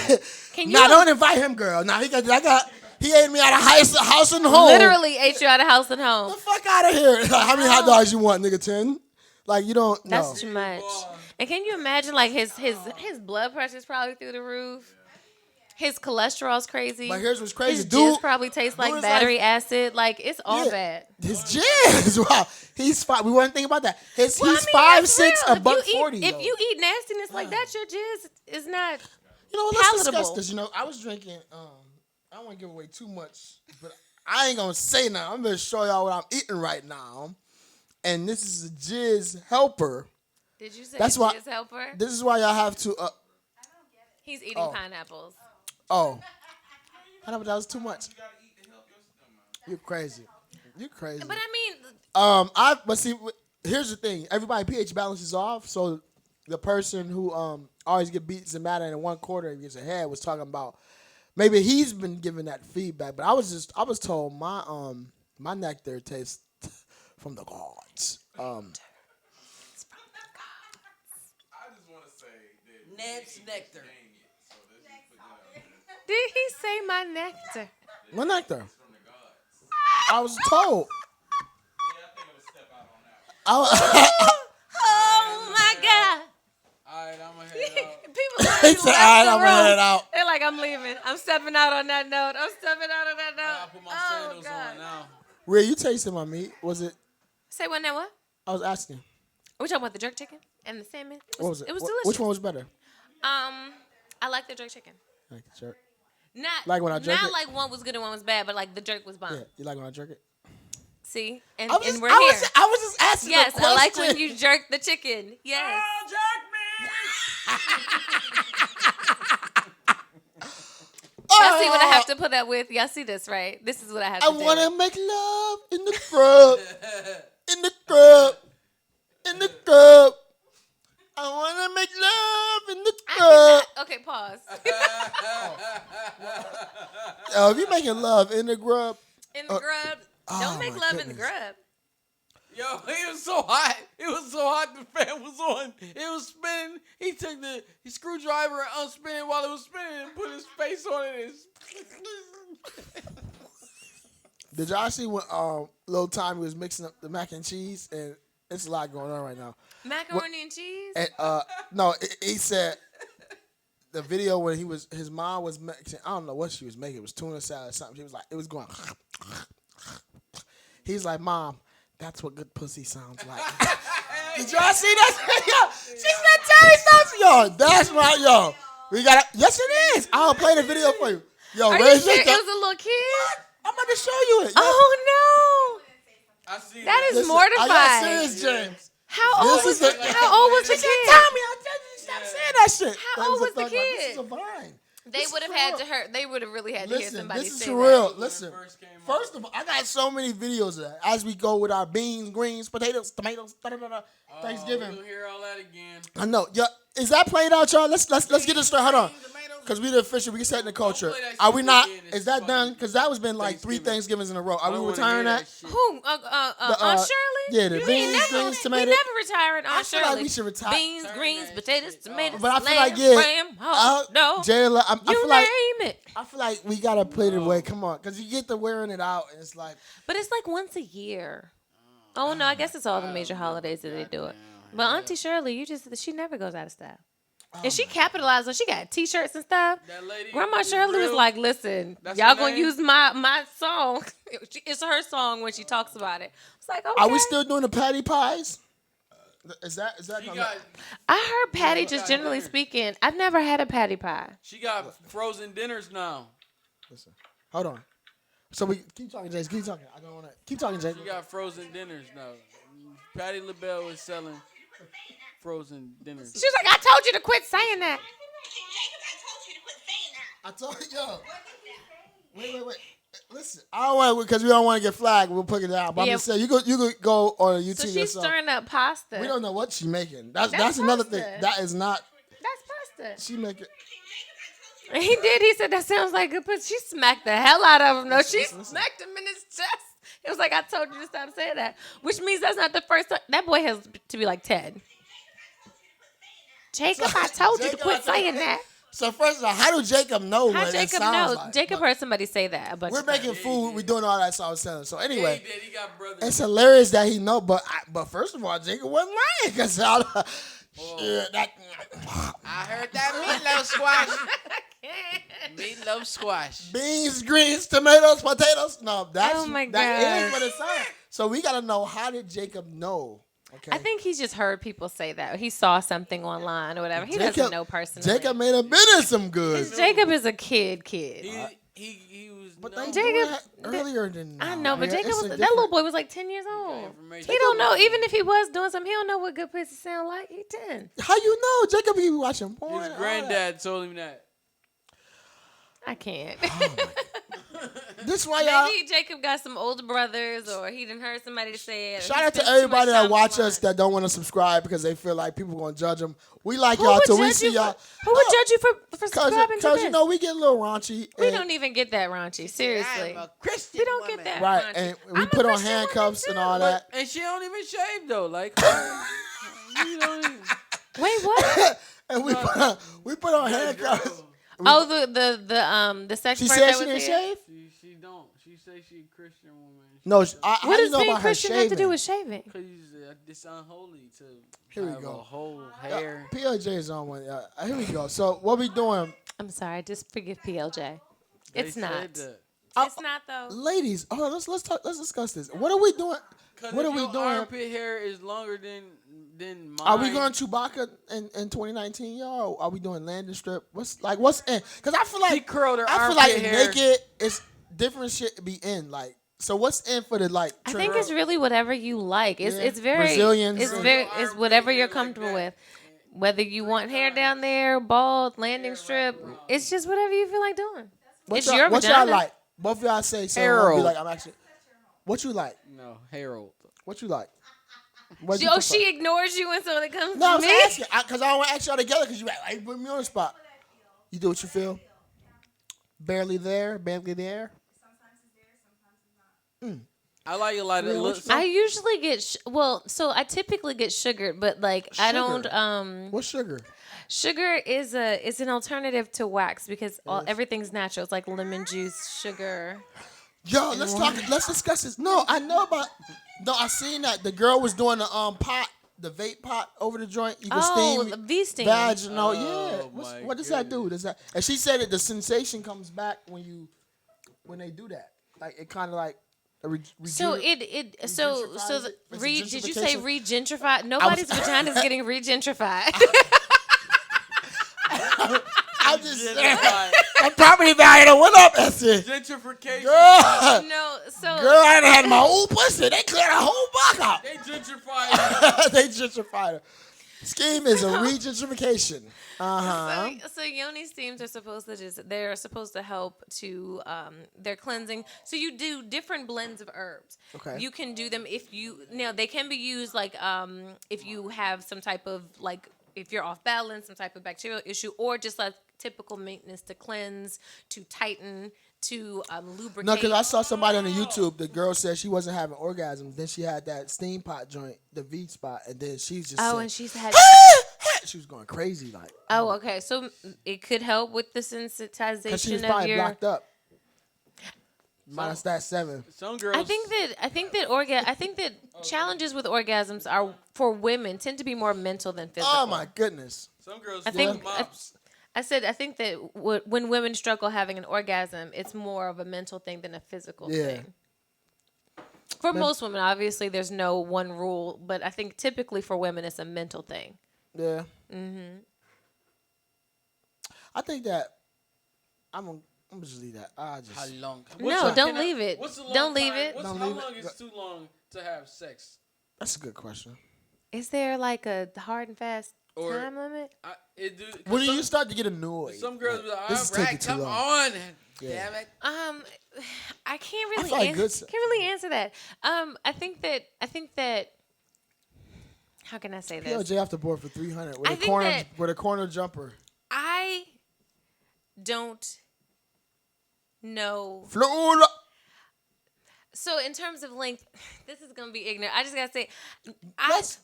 Speaker 4: Can
Speaker 3: Nah,
Speaker 4: you-
Speaker 3: don't invite him, girl. Nah, he ate me out of house and home.
Speaker 4: literally ate you out of house and home.
Speaker 3: The fuck out of here. Like, how many hot dogs you want, nigga? 10? Like you don't know.
Speaker 4: That's too much. And can you imagine like his blood pressure's probably through the roof. His cholesterol's crazy.
Speaker 3: But here's what's crazy.
Speaker 4: His
Speaker 3: Dude
Speaker 4: jizz probably tastes
Speaker 3: dude
Speaker 4: like
Speaker 3: is
Speaker 4: battery acid. Like it's all
Speaker 3: Yeah.
Speaker 4: bad.
Speaker 3: His jizz. Wow. He's 5. We weren't thinking about that. He's
Speaker 4: Well,
Speaker 3: 5'6",
Speaker 4: that's real.
Speaker 3: a buck
Speaker 4: If you eat-
Speaker 3: 40.
Speaker 4: If
Speaker 3: though.
Speaker 4: you eat nastiness like that, your jizz is not.
Speaker 3: You know, let's discuss
Speaker 4: palatable.
Speaker 3: this. You know, I was drinking. I don't want to give away too much, but I ain't gonna say now. I'm gonna show y'all what I'm eating right now, and this is a Jizz Helper.
Speaker 4: Did you say
Speaker 3: That's why-
Speaker 4: jizz helper?
Speaker 3: This is why y'all have to.
Speaker 4: He's eating
Speaker 3: Oh.
Speaker 4: pineapples.
Speaker 3: Oh, I know, but that was too much. You're crazy. You're crazy.
Speaker 4: But I mean,
Speaker 3: But see, here's the thing. Everybody pH balance is off, so the person who always get beats and mad in one quarter and gets ahead was talking about maybe he's been giving that feedback. But I was told my nectar tastes from the gods.
Speaker 1: I just want to say that
Speaker 2: Ned's nectar.
Speaker 1: dang it. So let's just put that out there.
Speaker 4: did he say my nectar?
Speaker 3: My nectar.
Speaker 1: From the gods.
Speaker 3: I was told.
Speaker 1: Yeah, I think it was step out on that.
Speaker 4: Oh my God!
Speaker 2: All right, I'm going to head out.
Speaker 4: People
Speaker 3: He
Speaker 4: already
Speaker 3: said,
Speaker 4: left
Speaker 3: "All right,
Speaker 4: the
Speaker 3: I'm gonna
Speaker 4: room.
Speaker 3: head out."
Speaker 4: They're like, I'm leaving. I'm stepping out on that note. I'm stepping out on that note.
Speaker 2: I'll put my
Speaker 4: Oh
Speaker 2: sandals
Speaker 4: God!
Speaker 2: on now.
Speaker 3: Where you tasting my meat? Was it?
Speaker 4: Say what now? What?
Speaker 3: I was asking.
Speaker 4: We talking about the jerk chicken and the salmon?
Speaker 3: What was it?
Speaker 4: It was
Speaker 3: Wh-
Speaker 4: delicious.
Speaker 3: Which one was better?
Speaker 4: I like the jerk chicken.
Speaker 3: Like the jerk.
Speaker 4: Not
Speaker 3: Like when I jerk
Speaker 4: not
Speaker 3: it?
Speaker 4: like one was good and one was bad, but like the jerk was bomb.
Speaker 3: Yeah, you like when I jerk it?
Speaker 4: See, and,
Speaker 3: I was
Speaker 4: and
Speaker 3: just,
Speaker 4: we're
Speaker 3: I
Speaker 4: here.
Speaker 3: was, I was just asking.
Speaker 4: Yes,
Speaker 3: a
Speaker 4: I like
Speaker 3: question.
Speaker 4: when you jerk the chicken. Yes. Y'all see what I have to put up with? Y'all see this, right? This is what I have to
Speaker 3: I
Speaker 4: do.
Speaker 3: want to make love in the grub, in the grub, in the grub. I want to make love in the grub.
Speaker 4: Okay, pause.
Speaker 3: If you making love in the grub,
Speaker 4: In the grub.
Speaker 3: oh
Speaker 4: Don't make
Speaker 3: my
Speaker 4: love in the
Speaker 3: goodness.
Speaker 4: grub.
Speaker 2: Yo, it was so hot. It was so hot the fan was on. It was spinning. He took the screwdriver and unspin it while it was spinning and put his face on it.
Speaker 3: did y'all see when Lil Tommy was mixing up the mac and cheese? And it's a lot going on right now.
Speaker 4: Macaroni and cheese?
Speaker 3: And no, he said the video when his mom was making, I don't know what she was making. It was tuna salad or something. She was like, it was going. He's like, Mom, that's what good pussy sounds like. Did y'all see that? Yo, she said, tell me something. Yo, that's right, yo. We got yes, it is. I'll play the video for you. Yo,
Speaker 4: Are you
Speaker 3: raise
Speaker 4: sure
Speaker 3: your
Speaker 4: it was a little kid?
Speaker 3: I'm about to show you it. Yo,
Speaker 4: Oh no.
Speaker 2: I see
Speaker 4: That is
Speaker 3: listen,
Speaker 4: mortifying.
Speaker 3: I got serious, James.
Speaker 4: How old
Speaker 3: This
Speaker 4: was
Speaker 3: is
Speaker 4: the
Speaker 3: the-
Speaker 4: How old was the
Speaker 3: She said,
Speaker 4: kid?
Speaker 3: Tommy, I tell you, stop saying that shit.
Speaker 4: How
Speaker 3: That
Speaker 4: old was the
Speaker 3: thug life. This
Speaker 4: kid?
Speaker 3: is a vine.
Speaker 4: They would have had to hurt. They would have really had to hear
Speaker 3: Listen,
Speaker 4: somebody
Speaker 3: this is
Speaker 4: say
Speaker 3: for
Speaker 4: that.
Speaker 3: real.
Speaker 2: When it
Speaker 3: Listen,
Speaker 2: first came
Speaker 3: first of all, I got so many videos of that as we go with our beans, greens, potatoes, tomatoes, Thanksgiving.
Speaker 2: We'll hear all that again.
Speaker 3: I know. Yeah, is that played out, y'all? Let's get this started. Hold on, because we the official. We can set in the culture.
Speaker 2: play that
Speaker 3: Are
Speaker 2: shit
Speaker 3: we not?
Speaker 2: again. It's
Speaker 3: Is that
Speaker 2: fucking
Speaker 3: done? Because that was been like 3
Speaker 2: Thanksgiving.
Speaker 3: Thanksgivings in a row. Are
Speaker 2: I
Speaker 3: we
Speaker 2: wanna
Speaker 3: retiring
Speaker 2: hear
Speaker 3: that?
Speaker 2: shit.
Speaker 4: Who? Aunt Shirley?
Speaker 3: Yeah, the
Speaker 4: You
Speaker 3: beans,
Speaker 4: ain't
Speaker 3: greens,
Speaker 4: we
Speaker 3: tomatoes.
Speaker 4: never retiring Aunt
Speaker 3: I feel
Speaker 4: Shirley.
Speaker 3: like we should retire.
Speaker 4: Beans,
Speaker 2: Turn
Speaker 4: greens,
Speaker 2: that
Speaker 4: potatoes,
Speaker 2: shit
Speaker 4: tomatoes,
Speaker 3: But I feel
Speaker 4: lamb,
Speaker 3: like, yeah,
Speaker 4: ram, hog, dog.
Speaker 3: Jayla, I
Speaker 4: You
Speaker 3: feel like
Speaker 4: name it.
Speaker 3: I feel like we gotta play the way. Come on, because you get to wearing it out, and it's like
Speaker 4: But it's like once a year. Oh no, I guess it's all the major holidays that they do it. But Auntie Shirley, she never goes out of style. And she capitalized on. She got T-shirts and stuff.
Speaker 2: That lady,
Speaker 4: Grandma
Speaker 2: is
Speaker 4: Shirley was
Speaker 2: real.
Speaker 4: like, "Listen,
Speaker 2: That's
Speaker 4: y'all
Speaker 2: her
Speaker 4: gonna
Speaker 2: name?
Speaker 4: use my song. It's her song when she talks about it." It's like, okay.
Speaker 3: are we still doing the patty pies? Is that
Speaker 2: She
Speaker 3: gonna-
Speaker 2: got,
Speaker 4: I heard Patty,
Speaker 2: Yeah,
Speaker 4: just
Speaker 2: got
Speaker 4: generally
Speaker 2: dinner.
Speaker 4: speaking, I've never had a patty pie.
Speaker 2: she got frozen dinners now.
Speaker 3: Listen, hold on. So we keep talking, Jason. Keep talking. I don't want to keep talking, Jason.
Speaker 2: She got frozen dinners now. Patti LaBelle is selling frozen dinners.
Speaker 4: She was like, "I told you to quit saying that."
Speaker 3: I told you. Yo. Wait. Listen, I don't want because we don't want to get flagged. We'll put it out. But
Speaker 4: Yeah.
Speaker 3: I'm just saying, you could go on YouTube
Speaker 4: So she's
Speaker 3: yourself.
Speaker 4: stirring up pasta.
Speaker 3: We don't know what she's making. That's
Speaker 4: That's
Speaker 3: another
Speaker 4: pasta.
Speaker 3: thing. That is not.
Speaker 4: That's pasta.
Speaker 3: She make it.
Speaker 4: And he did. He said that sounds like good pussy. She smacked the hell out of him. No, she smacked him in his chest. It was like, I told you to stop saying that. Which means that's not the first time. That boy has to be like 10. Jacob, I told you to
Speaker 3: Jacob,
Speaker 4: quit
Speaker 3: I told
Speaker 4: saying
Speaker 3: you.
Speaker 4: that.
Speaker 3: So first of all, how do Jacob know
Speaker 4: How
Speaker 3: what it
Speaker 4: Jacob
Speaker 3: sounds
Speaker 4: knows?
Speaker 3: like?
Speaker 4: Jacob heard somebody say that a bunch
Speaker 3: We're
Speaker 4: of times.
Speaker 3: making food. We're doing all that. So I was telling. So
Speaker 2: Yeah,
Speaker 3: anyway,
Speaker 2: he did. He got brothers.
Speaker 3: it's hilarious that he know. But first of all, Jacob wasn't lying because that.
Speaker 2: I heard that meatloaf squash. Meatloaf squash.
Speaker 3: Beans, greens, tomatoes, potatoes. No, that's
Speaker 4: Oh my
Speaker 3: that is
Speaker 4: God.
Speaker 3: what it sounds. So we gotta know, how did Jacob know? Okay.
Speaker 4: I think he's just heard people say that. He saw something online or whatever. He doesn't know personally.
Speaker 3: Jacob may have been in some good.
Speaker 4: Jacob is a kid.
Speaker 2: He was.
Speaker 3: But
Speaker 2: no
Speaker 3: they
Speaker 4: Jacob-
Speaker 3: doing that earlier than
Speaker 4: I
Speaker 3: now.
Speaker 4: know, but
Speaker 3: Yeah,
Speaker 4: Jacob
Speaker 3: it's
Speaker 4: was
Speaker 3: a
Speaker 4: that little
Speaker 3: different-
Speaker 4: boy was like 10 years old.
Speaker 2: information.
Speaker 4: He don't know. Even if he was doing something, he don't know what good pussy sound like. He 10.
Speaker 3: How you know? Jacob be watching porn.
Speaker 2: His
Speaker 3: and all
Speaker 2: granddad told him that.
Speaker 4: I can't.
Speaker 3: that. This why y'all.
Speaker 4: Maybe Jacob got some older brothers, or he didn't heard somebody say it.
Speaker 3: Shout
Speaker 4: He
Speaker 3: out to
Speaker 4: spends too
Speaker 3: everybody
Speaker 4: much
Speaker 3: that
Speaker 4: time
Speaker 3: watch
Speaker 4: online.
Speaker 3: us that don't want to subscribe because they feel like people gonna judge them. We like
Speaker 4: Who
Speaker 3: y'all
Speaker 4: would
Speaker 3: till we
Speaker 4: judge
Speaker 3: see
Speaker 4: you
Speaker 3: y'all.
Speaker 4: Who would judge you for subscribing to
Speaker 3: Because
Speaker 4: this?
Speaker 3: you know we get a little raunchy.
Speaker 4: we
Speaker 3: and-
Speaker 4: don't even get that raunchy. Seriously,
Speaker 2: Christian
Speaker 4: we don't get that
Speaker 3: right,
Speaker 4: raunchy.
Speaker 3: and
Speaker 4: I'm
Speaker 3: we
Speaker 4: a
Speaker 3: put on
Speaker 4: Christian woman,
Speaker 3: handcuffs and
Speaker 4: too.
Speaker 3: all that.
Speaker 2: And she don't even shave though. Like, you don't even.
Speaker 4: Wait, what?
Speaker 3: And we put on handcuffs.
Speaker 4: Oh, the sex
Speaker 3: She
Speaker 4: part
Speaker 3: said
Speaker 4: that
Speaker 3: she
Speaker 4: was
Speaker 3: didn't
Speaker 4: here?
Speaker 3: shave.
Speaker 2: She don't. She say she a Christian woman.
Speaker 3: No, how
Speaker 4: What
Speaker 3: do you
Speaker 4: does
Speaker 3: know
Speaker 4: being
Speaker 3: about her
Speaker 4: Christian
Speaker 3: shaving?
Speaker 4: have to do with shaving?
Speaker 2: Cause it's unholy to
Speaker 3: Here we
Speaker 2: have
Speaker 3: go.
Speaker 2: a whole hair.
Speaker 3: PLJ is on one. Here we go. So what we doing,
Speaker 4: I'm sorry, just forgive PLJ. It's
Speaker 2: They
Speaker 4: not.
Speaker 2: said that.
Speaker 4: It's not though.
Speaker 3: ladies? Hold on, let's talk. Let's discuss this. What are we doing?
Speaker 2: 'Cause
Speaker 3: What
Speaker 2: if
Speaker 3: are we
Speaker 2: your
Speaker 3: doing?
Speaker 2: Armpit hair is longer than mine.
Speaker 3: Are we going Chewbacca in 2019, y'all? Or are we doing landing strip? What's in? Because I feel
Speaker 2: She
Speaker 3: like
Speaker 2: curled her
Speaker 3: I feel
Speaker 2: armpit
Speaker 3: like
Speaker 2: hair.
Speaker 3: naked is different shit be in. Like, so what's in for the like?
Speaker 4: I think it's really whatever you like. It's
Speaker 3: Yeah.
Speaker 4: it's very
Speaker 3: Brazilians
Speaker 4: It's
Speaker 3: and-
Speaker 4: very it's whatever you're
Speaker 2: Like
Speaker 4: comfortable
Speaker 2: that.
Speaker 4: with. Whether you want hair down there, bald, landing strip, it's just whatever you feel like doing. It's your
Speaker 3: what
Speaker 4: vagina.
Speaker 3: y'all like? Both of y'all say so. I'll be
Speaker 2: Harold.
Speaker 3: like, I'm actually. What you like?
Speaker 2: No, Harold.
Speaker 3: What you like? What
Speaker 4: Oh, she ignores you when something comes
Speaker 3: No,
Speaker 4: to
Speaker 3: I'm
Speaker 4: me.
Speaker 3: asking because I don't want to ask y'all together because you like put me on the spot. You do what you feel. Barely there, barely there.
Speaker 2: I like a lot of
Speaker 3: Real, what
Speaker 2: looks.
Speaker 3: you
Speaker 4: I usually get so I typically get sugared, but like I don't
Speaker 3: What's sugar?
Speaker 4: sugar is an alternative to wax because everything's natural. It's like lemon juice, sugar.
Speaker 3: Yo, let's talk. Let's discuss this. No, I know about. No, I seen that the girl was doing the pot, the vape pot over the joint. You can
Speaker 4: Oh,
Speaker 3: steam.
Speaker 4: V-steam.
Speaker 3: Vaginal, yeah.
Speaker 2: Oh, my
Speaker 3: What does that do? Does that? And she said that the sensation comes back when they do that. Like it kind of like.
Speaker 4: So
Speaker 3: Regentrifies it? Is it
Speaker 4: did you say
Speaker 3: gentrification?
Speaker 4: re-gentrified? Nobody's vagina is getting re-gentrified.
Speaker 3: I'm just saying. My property value done went up. That's it.
Speaker 2: Gentrification.
Speaker 3: Girl,
Speaker 4: No, so
Speaker 3: girl, I done had my whole pussy. They cleared a whole block out.
Speaker 2: They gentrified.
Speaker 3: They gentrified her. Scheme is a regentrification. Uh-huh.
Speaker 4: So yoni steams are supposed to help to their cleansing. So you do different blends of herbs.
Speaker 3: Okay.
Speaker 4: You can do them they can be used like if you have some type of like if you're off balance, some type of bacterial issue, or just like typical maintenance to cleanse, to tighten, to lubricate.
Speaker 3: No, because I saw somebody on the YouTube. The girl said she wasn't having orgasms. Then she had that steam pot joint, the V spot, and then she's just
Speaker 4: and she's had.
Speaker 3: she was going crazy like.
Speaker 4: Oh, okay. So it could help with the
Speaker 3: Because she was
Speaker 4: sensitization of
Speaker 3: probably
Speaker 4: your.
Speaker 3: blocked up. Minus that 7.
Speaker 2: Some girls.
Speaker 4: I think that challenges with orgasms are for women tend to be more mental than physical.
Speaker 3: Oh my goodness.
Speaker 2: Some girls.
Speaker 4: I think I think that when women struggle having an orgasm, it's more of a mental thing than a physical thing. For most women, obviously, there's no one rule, but I think typically for women, it's a mental thing.
Speaker 3: Yeah. Mm-hmm. I think that I'm gonna just leave that.
Speaker 2: How long?
Speaker 4: Don't leave it. Don't leave it.
Speaker 2: How long is too long to have sex?
Speaker 3: That's a good question.
Speaker 4: Is there like a hard and fast time limit?
Speaker 3: When do you start to get annoyed?
Speaker 2: Some girls be like,
Speaker 3: this is
Speaker 2: all
Speaker 3: taking
Speaker 2: right,
Speaker 3: too
Speaker 2: come
Speaker 3: long.
Speaker 2: on. Damn it.
Speaker 4: I can't
Speaker 3: I
Speaker 4: really
Speaker 3: feel like
Speaker 4: can't really answer that. I think that how can I say this?
Speaker 3: PLJ off the board for 300
Speaker 4: I think that-
Speaker 3: with a corner jumper.
Speaker 4: I don't know.
Speaker 3: Florida.
Speaker 4: So in terms of length, this is gonna be ignorant. I just gotta say,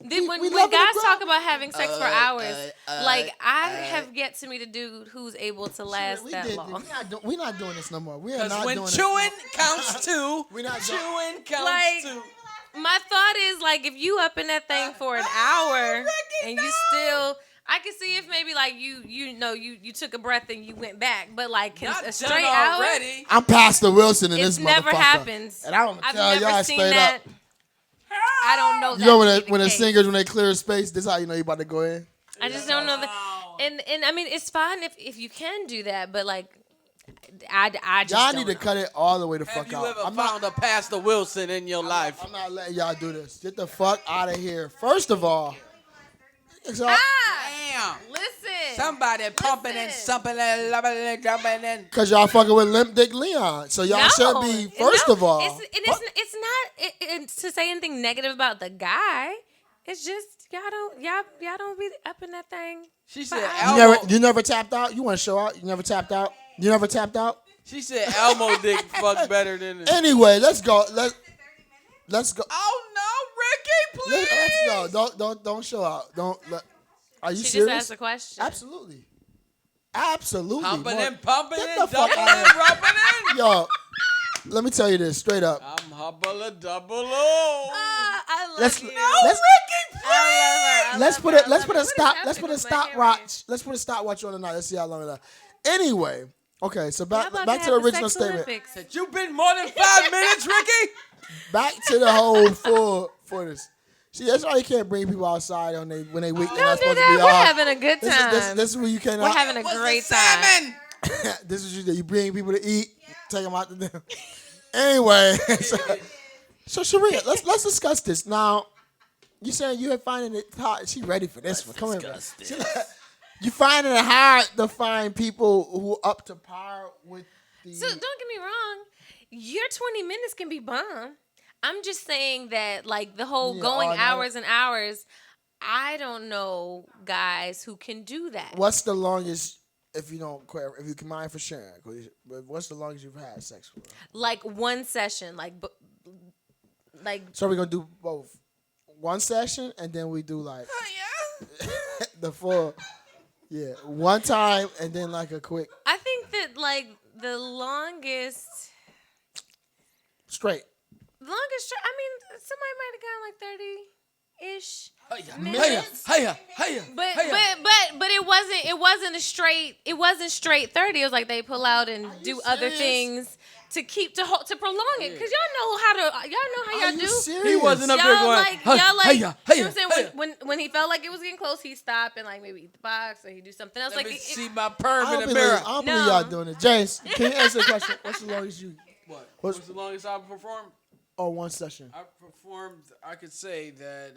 Speaker 3: we
Speaker 4: when
Speaker 3: love it,
Speaker 4: guys
Speaker 3: bro.
Speaker 4: talk about having sex for hours, I have yet to meet a dude who's able to last that long.
Speaker 3: We're not doing this no more. We are not
Speaker 2: Because when
Speaker 3: doing
Speaker 2: chewing counts too,
Speaker 3: We're not
Speaker 2: chewing counts
Speaker 4: Like,
Speaker 2: too.
Speaker 4: My thought is like if you up in that thing for an hour and you still. I can see if maybe like you took a breath and you went back, but like
Speaker 2: Not
Speaker 4: a
Speaker 2: done
Speaker 4: straight hour,
Speaker 2: already.
Speaker 3: I'm Pastor Wilson in
Speaker 4: it's
Speaker 3: this
Speaker 4: never
Speaker 3: motherfucker.
Speaker 4: happens.
Speaker 3: And I want to
Speaker 4: I've
Speaker 3: tell
Speaker 4: never
Speaker 3: y'all
Speaker 4: seen
Speaker 3: straight
Speaker 4: that.
Speaker 3: up.
Speaker 4: I don't know.
Speaker 3: You know
Speaker 4: that
Speaker 3: when the
Speaker 4: case.
Speaker 3: singers when they clear space, this is how you know you about to go in.
Speaker 4: I just don't know that. And I mean, it's fine if you can do that, but like, I just
Speaker 3: Y'all
Speaker 4: don't
Speaker 3: need to
Speaker 4: know.
Speaker 3: cut it all the way the
Speaker 2: Have
Speaker 3: fuck
Speaker 2: you
Speaker 3: out.
Speaker 2: ever
Speaker 3: I'm
Speaker 2: found a Pastor Wilson in your life?
Speaker 3: I'm not letting y'all do this. Get the fuck out of here. First of all, so,
Speaker 2: Damn.
Speaker 4: Listen.
Speaker 2: Somebody pumping and something and loving and jumping and.
Speaker 3: cause y'all fucking with Limp Dick Leon, so y'all should be first of all.
Speaker 4: It's not to say anything negative about the guy. It's just y'all don't be up in that thing.
Speaker 2: She said
Speaker 3: You never tapped out. You want to show out? You never tapped out. You never tapped out.
Speaker 2: She said Elmo dick fuck better than this.
Speaker 3: Anyway, let's go. Let's go.
Speaker 2: Oh no, Ricky, please.
Speaker 3: Let's go. Don't show out. Are you
Speaker 4: She
Speaker 3: serious?
Speaker 4: just asked a question.
Speaker 3: Absolutely.
Speaker 2: Pumping
Speaker 3: More-
Speaker 2: and pumping
Speaker 3: Get
Speaker 2: and
Speaker 3: the fuck
Speaker 2: dumping
Speaker 3: out
Speaker 2: and
Speaker 3: of here.
Speaker 2: rubbing in.
Speaker 3: Yo, let me tell you this straight up.
Speaker 2: I'm hubble a double O.
Speaker 4: I love
Speaker 3: Let's
Speaker 4: you.
Speaker 3: let's
Speaker 4: I love her.
Speaker 3: let's put
Speaker 4: her.
Speaker 3: it. Let's put a
Speaker 4: What is
Speaker 3: stop.
Speaker 4: happening
Speaker 3: Let's put a
Speaker 4: with my hair
Speaker 3: stopwatch. Let's put a stopwatch on tonight. Let's see how long it lasts. Anyway, okay. So
Speaker 4: Y'all
Speaker 3: back
Speaker 4: about
Speaker 3: to the
Speaker 4: have
Speaker 3: original
Speaker 4: sex
Speaker 3: statement.
Speaker 4: Olympics.
Speaker 2: You've been more than 5 minutes, Ricky.
Speaker 3: Back to the whole for this. See, that's why you can't bring people outside when they weak. They're not
Speaker 4: Don't do
Speaker 3: supposed to be
Speaker 4: that. We're
Speaker 3: out.
Speaker 4: having a good time.
Speaker 3: This is where you
Speaker 4: We're
Speaker 3: cannot.
Speaker 4: having a
Speaker 2: What's
Speaker 4: great
Speaker 2: the
Speaker 4: time.
Speaker 2: salmon?
Speaker 3: This is you bring people to eat, take them out to dinner. Anyway, so Sharia, let's discuss this now. You saying you are finding it hard? She ready for this one? Come here, man. You finding it hard to find people who up to par with the?
Speaker 4: So don't get me wrong, your 20 minutes can be bomb. I'm just saying that like the whole going
Speaker 3: all night.
Speaker 4: hours and hours. I don't know guys who can do that.
Speaker 3: What's the longest? If you can mind for sharing, what's the longest you've had sex for?
Speaker 4: Like one session, like
Speaker 3: So we're gonna do both, one session, and then we do like the full, one time, and then like a quick
Speaker 4: I think that like the longest.
Speaker 3: straight.
Speaker 4: I mean, somebody might have gone like 30-ish.
Speaker 2: Hiya.
Speaker 4: But it wasn't straight 30. It was like they pull out and do other
Speaker 3: serious?
Speaker 4: things to prolong it. Cause y'all know how
Speaker 3: Are
Speaker 4: y'all
Speaker 3: you
Speaker 4: do.
Speaker 3: serious?
Speaker 2: He wasn't up there
Speaker 4: Y'all
Speaker 2: going,
Speaker 4: like, you know what I'm saying?
Speaker 2: hiya.
Speaker 4: When he felt like it was getting close, he'd stop and like maybe eat the box or he'd do something else.
Speaker 2: Let
Speaker 4: Like
Speaker 2: me
Speaker 4: it-
Speaker 2: see my perm
Speaker 3: I
Speaker 2: in
Speaker 3: don't
Speaker 2: the
Speaker 3: believe,
Speaker 2: mirror.
Speaker 3: I don't
Speaker 4: No.
Speaker 3: believe y'all doing it. James, can you answer the question? What's the longest you?
Speaker 2: What's the longest I've performed?
Speaker 3: or one session?
Speaker 2: I performed. I could say that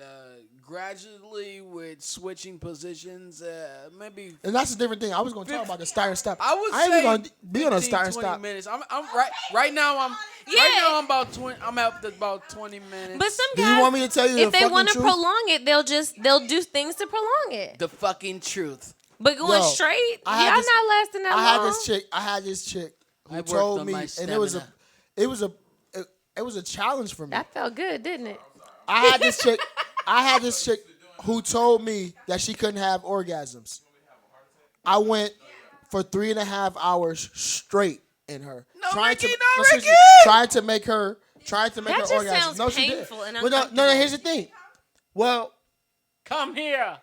Speaker 2: gradually with switching positions, maybe.
Speaker 3: And that's a different thing. I was going to talk about the start and stop.
Speaker 2: I would
Speaker 3: ain't
Speaker 2: say
Speaker 3: even going to be on a
Speaker 2: 15,
Speaker 3: start and
Speaker 2: 20
Speaker 3: stop.
Speaker 2: minutes. I'm right now. I'm about 20. I'm at about 20 minutes.
Speaker 4: But some
Speaker 3: Do
Speaker 4: guys,
Speaker 3: you want me to tell you
Speaker 4: if
Speaker 3: the
Speaker 4: they
Speaker 3: fucking
Speaker 4: want to
Speaker 3: truth?
Speaker 4: prolong it, they'll do things to prolong it.
Speaker 2: The fucking truth.
Speaker 4: But going
Speaker 3: Yo,
Speaker 4: straight,
Speaker 3: I
Speaker 4: y'all
Speaker 3: had this-
Speaker 4: not lasting that
Speaker 3: I
Speaker 4: long.
Speaker 3: had this chick who
Speaker 2: I worked
Speaker 3: told
Speaker 2: on
Speaker 3: me,
Speaker 2: my
Speaker 3: and it was
Speaker 2: stamina.
Speaker 3: a challenge for me.
Speaker 4: That felt good, didn't it?
Speaker 3: I had this chick who told me that she couldn't have orgasms. I went for 3.5 hours straight in her, seriously, trying to make her
Speaker 4: That
Speaker 3: her
Speaker 4: just
Speaker 3: orgasm.
Speaker 4: sounds
Speaker 3: No, she
Speaker 4: painful
Speaker 3: did.
Speaker 4: and
Speaker 3: Well, no,
Speaker 4: uncomfortable.
Speaker 3: here's the thing. Well,
Speaker 2: Come here.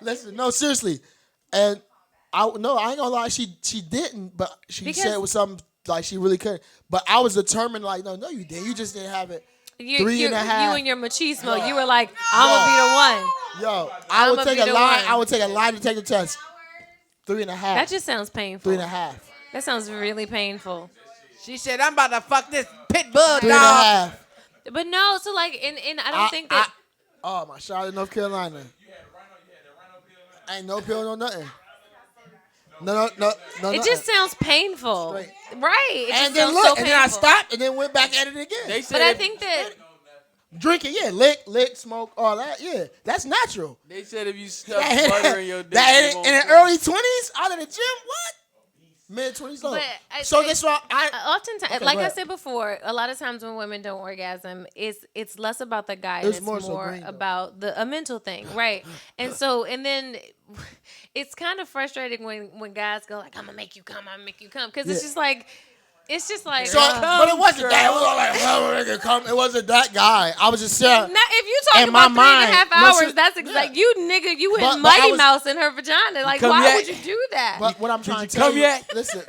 Speaker 3: listen, no, seriously, and I ain't gonna lie, she didn't, but she
Speaker 4: Because-
Speaker 3: said it was something like she really couldn't. But I was determined, like, no, you didn't. You just didn't have it.
Speaker 4: You,
Speaker 3: 3.5.
Speaker 4: You and your machismo, you were like, I'm gonna be the one.
Speaker 3: Yo, I would
Speaker 4: I'ma
Speaker 3: take
Speaker 4: be
Speaker 3: a
Speaker 4: the
Speaker 3: lie.
Speaker 4: one.
Speaker 3: I would take a lie to take the test. 3.5.
Speaker 4: That just sounds painful.
Speaker 3: 3.5.
Speaker 4: That sounds really painful.
Speaker 2: She said, "I'm about to fuck this pit bull
Speaker 3: 3.5.
Speaker 4: But no, so like, and I don't think that.
Speaker 3: Oh, my Charlotte, North Carolina. Ain't no pill, no nothing. No.
Speaker 4: It just sounds painful,
Speaker 3: Straight.
Speaker 4: right? It just
Speaker 3: And then
Speaker 4: sounds
Speaker 3: look,
Speaker 4: so
Speaker 3: and then I
Speaker 4: painful.
Speaker 3: stopped, and then went back at it again.
Speaker 2: They said,
Speaker 4: But I think that
Speaker 3: Drinking, yeah, lick, smoke, all that, yeah, that's natural.
Speaker 2: they said if you stuff
Speaker 3: That
Speaker 2: butter in your dick,
Speaker 3: that
Speaker 2: you won't
Speaker 3: in the
Speaker 2: come.
Speaker 3: early 20s, out of the gym, what? Mid-20s,
Speaker 4: But
Speaker 3: so that's why
Speaker 4: oftentimes,
Speaker 3: Okay,
Speaker 4: like
Speaker 3: go
Speaker 4: I
Speaker 3: ahead.
Speaker 4: said before, a lot of times when women don't orgasm, it's less about the guy, and
Speaker 3: It's
Speaker 4: it's
Speaker 3: more
Speaker 4: more,
Speaker 3: so green, though.
Speaker 4: about a mental thing, right? And then it's kind of frustrating when guys go like, "I'm gonna make you come," because
Speaker 3: Yeah.
Speaker 4: it's just like.
Speaker 3: So, but it wasn't that. It was like, it wasn't that guy. I was just saying.
Speaker 4: Now, if you talk
Speaker 3: In
Speaker 4: about
Speaker 3: my mind,
Speaker 4: 3.5
Speaker 3: no,
Speaker 4: hours,
Speaker 3: see-
Speaker 4: that's
Speaker 3: yeah.
Speaker 4: like you nigga, you
Speaker 3: But-
Speaker 4: in
Speaker 3: but I
Speaker 4: Mighty
Speaker 3: was-
Speaker 4: Mouse in her vagina. Like,
Speaker 2: come
Speaker 4: why
Speaker 2: yet?
Speaker 4: would you do that?
Speaker 3: But what I'm trying to
Speaker 2: you
Speaker 3: tell
Speaker 2: come
Speaker 3: you,
Speaker 2: yet?
Speaker 3: listen,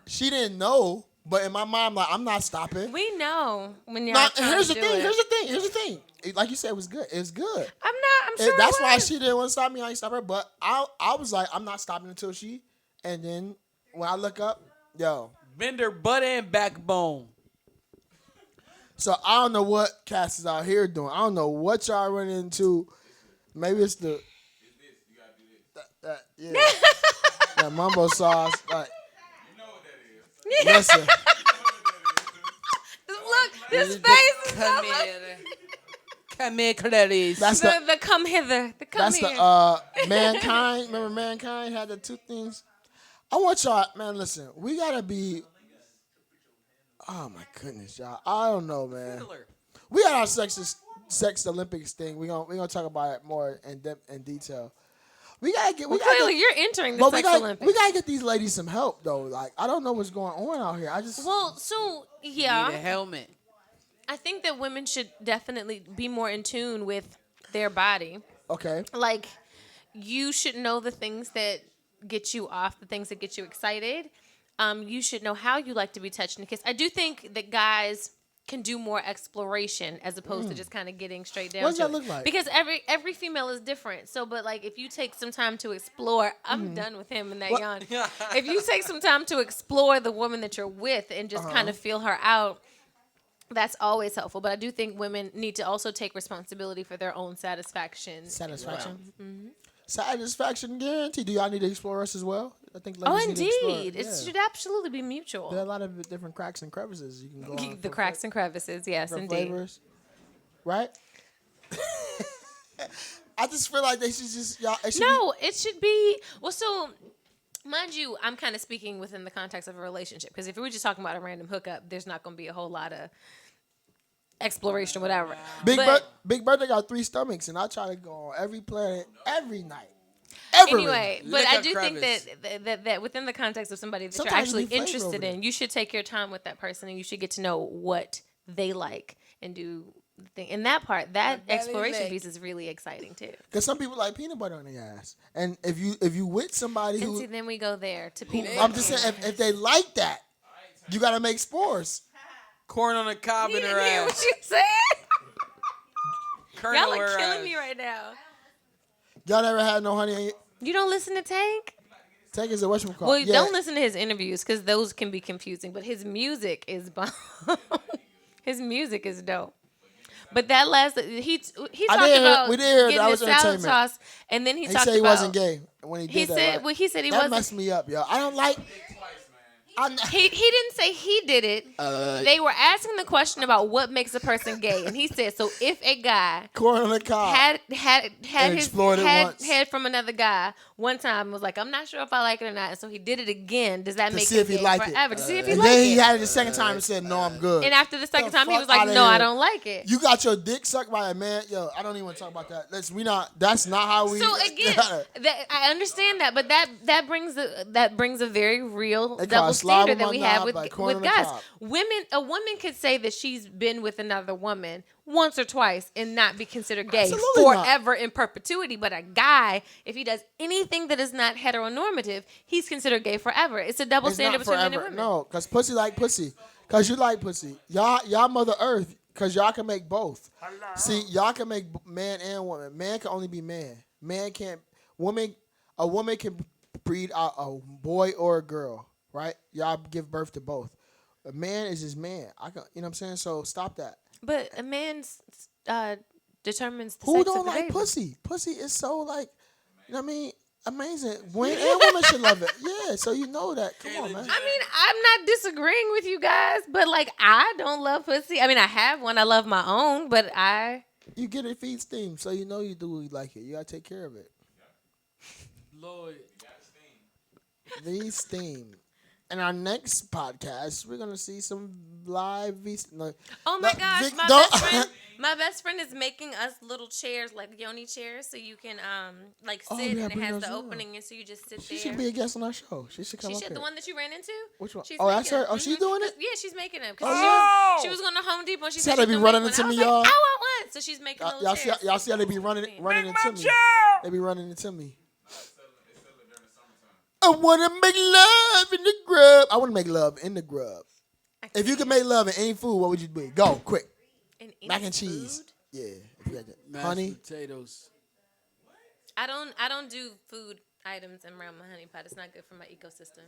Speaker 3: she didn't know, but in my mind, like, I'm not stopping.
Speaker 4: We know when you're
Speaker 3: Nah,
Speaker 4: trying
Speaker 3: here's
Speaker 4: to
Speaker 3: the
Speaker 4: do
Speaker 3: thing.
Speaker 4: it.
Speaker 3: Here's the thing. Like you said, it was good. It's good.
Speaker 4: I'm sure
Speaker 3: That's
Speaker 4: it
Speaker 3: why
Speaker 4: was.
Speaker 3: she didn't want to stop me. I ain't stop her. But I was like, I'm not stopping until she. And then when I look up, yo.
Speaker 2: Bend her butt and backbone.
Speaker 3: So I don't know what Cass is out here doing. I don't know what y'all run into. Maybe it's the. Yeah. That mumbo sauce. Like, listen.
Speaker 4: Look, his face is so
Speaker 2: Come here, Clarice.
Speaker 3: That's
Speaker 4: the come hither. The come
Speaker 3: That's
Speaker 4: here.
Speaker 3: the Mankind. Remember Mankind had the two things? I want y'all, man, listen, we gotta be. Oh my goodness, y'all. I don't know, man. We got our sex Olympics thing. We gonna talk about it more in detail. We gotta get.
Speaker 4: Well, clearly, you're entering the
Speaker 3: but
Speaker 4: Sex Olympics.
Speaker 3: we gotta get these ladies some help though. Like, I don't know what's going on out here. I just.
Speaker 4: Well, so
Speaker 2: Need a
Speaker 4: yeah,
Speaker 2: helmet.
Speaker 4: I think that women should definitely be more in tune with their body.
Speaker 3: Okay.
Speaker 4: Like, you should know the things that get you off, the things that get you excited. You should know how you like to be touched and kissed. I do think that guys can do more exploration as opposed to just kind of getting straight down
Speaker 3: What does
Speaker 4: to
Speaker 3: that
Speaker 4: it.
Speaker 3: look like?
Speaker 4: Because every female is different. So, but like if you take some time to explore, I'm done with him and that yawn. If you take some time to explore the woman that you're with and just kind of feel her out, that's always helpful. But I do think women need to also take responsibility for their own satisfaction.
Speaker 3: Satisfaction. Satisfaction guarantee. Do y'all need to explore us as well? I think
Speaker 4: Oh,
Speaker 3: ladies need to explore.
Speaker 4: indeed. It
Speaker 3: Yeah.
Speaker 4: should absolutely be mutual.
Speaker 3: There are a lot of different cracks and crevices you can go on.
Speaker 4: The cracks and crevices, yes,
Speaker 3: for
Speaker 4: indeed.
Speaker 3: flavors, right? I just feel like they should just y'all. It should
Speaker 4: No, it should be well. So, mind you, I'm kind of speaking within the context of a relationship because if we were just talking about a random hookup, there's not going to be a whole lot of exploration or whatever.
Speaker 3: Big Brother got 3 stomachs, and I try to go on every planet every night. Every
Speaker 4: Anyway, but
Speaker 2: Lick
Speaker 4: I
Speaker 2: a
Speaker 4: do think
Speaker 2: crevice.
Speaker 4: that within the context of somebody that
Speaker 3: Sometimes
Speaker 4: you're
Speaker 3: it
Speaker 4: actually
Speaker 3: be flavor
Speaker 4: interested
Speaker 3: over
Speaker 4: in, you should take your time with that person and you should get to know what they like and do the thing. And that part, that
Speaker 2: belly
Speaker 4: exploration
Speaker 2: lick.
Speaker 4: piece is really exciting too.
Speaker 3: Because some people like peanut butter on their ass, and if you with somebody
Speaker 4: And
Speaker 3: who,
Speaker 4: see, then we go there to peanut
Speaker 3: I'm
Speaker 4: butter.
Speaker 3: just saying, if they like that, you gotta make s'mores.
Speaker 2: Corn on the cob
Speaker 4: You
Speaker 2: in her
Speaker 4: didn't hear what
Speaker 2: ass.
Speaker 4: you said?
Speaker 2: Kernel
Speaker 4: Y'all are
Speaker 2: her
Speaker 4: killing
Speaker 2: ass.
Speaker 4: me right now.
Speaker 3: Y'all never had no honey on your
Speaker 4: You don't listen to Tank?
Speaker 3: Tank is a whatchamacallit.
Speaker 4: Well,
Speaker 3: Yeah.
Speaker 4: don't listen to his interviews because those can be confusing. But his music is bomb. His music is dope. But that last he talked
Speaker 3: did-
Speaker 4: about
Speaker 3: we did hear
Speaker 4: getting
Speaker 3: that
Speaker 4: his
Speaker 3: was
Speaker 4: salad
Speaker 3: entertainment.
Speaker 4: toss, and then he
Speaker 3: He
Speaker 4: talked
Speaker 3: said he
Speaker 4: about
Speaker 3: wasn't gay when he did
Speaker 4: he
Speaker 3: that.
Speaker 4: said
Speaker 3: right?
Speaker 4: well, he said he
Speaker 3: that
Speaker 4: wasn't.
Speaker 3: messed me up, yo. I don't like.
Speaker 4: He didn't say he did it. They were asking the question about what makes a person gay, and he said, "So if a guy
Speaker 3: Corn on the cob.
Speaker 4: had
Speaker 3: And
Speaker 4: his
Speaker 3: explored it once.
Speaker 4: head from another guy one time, and was like, I'm not sure if I like it or not, and so he did it again. Does that
Speaker 3: To
Speaker 4: make
Speaker 3: see
Speaker 4: him
Speaker 3: if he
Speaker 4: gay
Speaker 3: liked it.
Speaker 4: forever? To see if he
Speaker 3: And
Speaker 4: liked
Speaker 3: then he
Speaker 4: it.
Speaker 3: had it the second time and said, "No, I'm good."
Speaker 4: And after the second
Speaker 3: The
Speaker 4: time, he
Speaker 3: fuck
Speaker 4: was like,
Speaker 3: outta
Speaker 4: "No, I
Speaker 3: here.
Speaker 4: don't like it."
Speaker 3: You got your dick sucked by a man, yo. I don't even want to talk about that. That's not how we.
Speaker 4: So again, I understand that, but that brings a very real
Speaker 3: They call
Speaker 4: double
Speaker 3: it slob
Speaker 4: standard
Speaker 3: on
Speaker 4: that
Speaker 3: my
Speaker 4: we have
Speaker 3: knob
Speaker 4: with
Speaker 3: like corn
Speaker 4: with
Speaker 3: on the
Speaker 4: guys.
Speaker 3: cob.
Speaker 4: A woman could say that she's been with another woman once or twice and not be considered gay
Speaker 3: Absolutely not.
Speaker 4: forever in perpetuity. But a guy, if he does anything that is not heteronormative, he's considered gay forever. It's a double
Speaker 3: It's
Speaker 4: standard
Speaker 3: not
Speaker 4: between men and
Speaker 3: forever.
Speaker 4: women.
Speaker 3: No, because pussy like pussy. Because you like pussy. Y'all Mother Earth. Because y'all can make both. See, y'all can make man and woman. Man can only be man. Man can't. A woman can breed out a boy or a girl. Right? Y'all give birth to both. A man is just man. You know what I'm saying? So stop that.
Speaker 4: But a man determines the
Speaker 3: Who
Speaker 4: sex
Speaker 3: don't
Speaker 4: of the
Speaker 3: like
Speaker 4: baby.
Speaker 3: pussy? Pussy is so like, you know what I mean? Amazing. Men and women should love it. Yeah, so you know that. Come on, man.
Speaker 4: I mean, I'm not disagreeing with you guys, but like, I don't love pussy. I mean, I have one. I love my own, but
Speaker 3: You get it feed steam, so you know you do like it. You gotta take care of it.
Speaker 2: Lloyd.
Speaker 3: Feed steam. In our next podcast, we're gonna see some live.
Speaker 4: Oh my gosh,
Speaker 3: don't-
Speaker 4: my best friend is making us little chairs, like yoni chairs, so you can like sit,
Speaker 3: Oh, yeah,
Speaker 4: and it
Speaker 3: bring
Speaker 4: has
Speaker 3: those
Speaker 4: the
Speaker 3: in.
Speaker 4: opening, and so you just sit
Speaker 3: She
Speaker 4: there.
Speaker 3: should be a guest on our show. She should come
Speaker 4: She
Speaker 3: up
Speaker 4: should,
Speaker 3: here.
Speaker 4: the one that you ran into.
Speaker 3: Which one?
Speaker 4: She's
Speaker 3: Oh, that's
Speaker 4: making
Speaker 3: her. Oh, she's doing it.
Speaker 4: Yeah, she's making them.
Speaker 2: Oh!
Speaker 4: She was going to Home Depot. She
Speaker 3: See
Speaker 4: said
Speaker 3: how they
Speaker 4: she's
Speaker 3: be
Speaker 4: gonna
Speaker 3: running
Speaker 4: make
Speaker 3: into
Speaker 4: one.
Speaker 3: me,
Speaker 4: I was
Speaker 3: y'all?
Speaker 4: like, I want one. So she's making those
Speaker 3: Y'all see?
Speaker 4: chairs.
Speaker 3: Y'all see how they be running into me?
Speaker 2: chair!
Speaker 3: They be running into me. I wanna make love in the grub. I wanna make love in the grub. If you could make love in any food, what would you be? Go quick.
Speaker 4: In any
Speaker 3: Mac and cheese.
Speaker 4: food?
Speaker 3: Yeah. If you had that.
Speaker 2: Mashed
Speaker 3: Honey.
Speaker 2: potatoes.
Speaker 4: I don't do food items around my honey pot. It's not good for my ecosystem.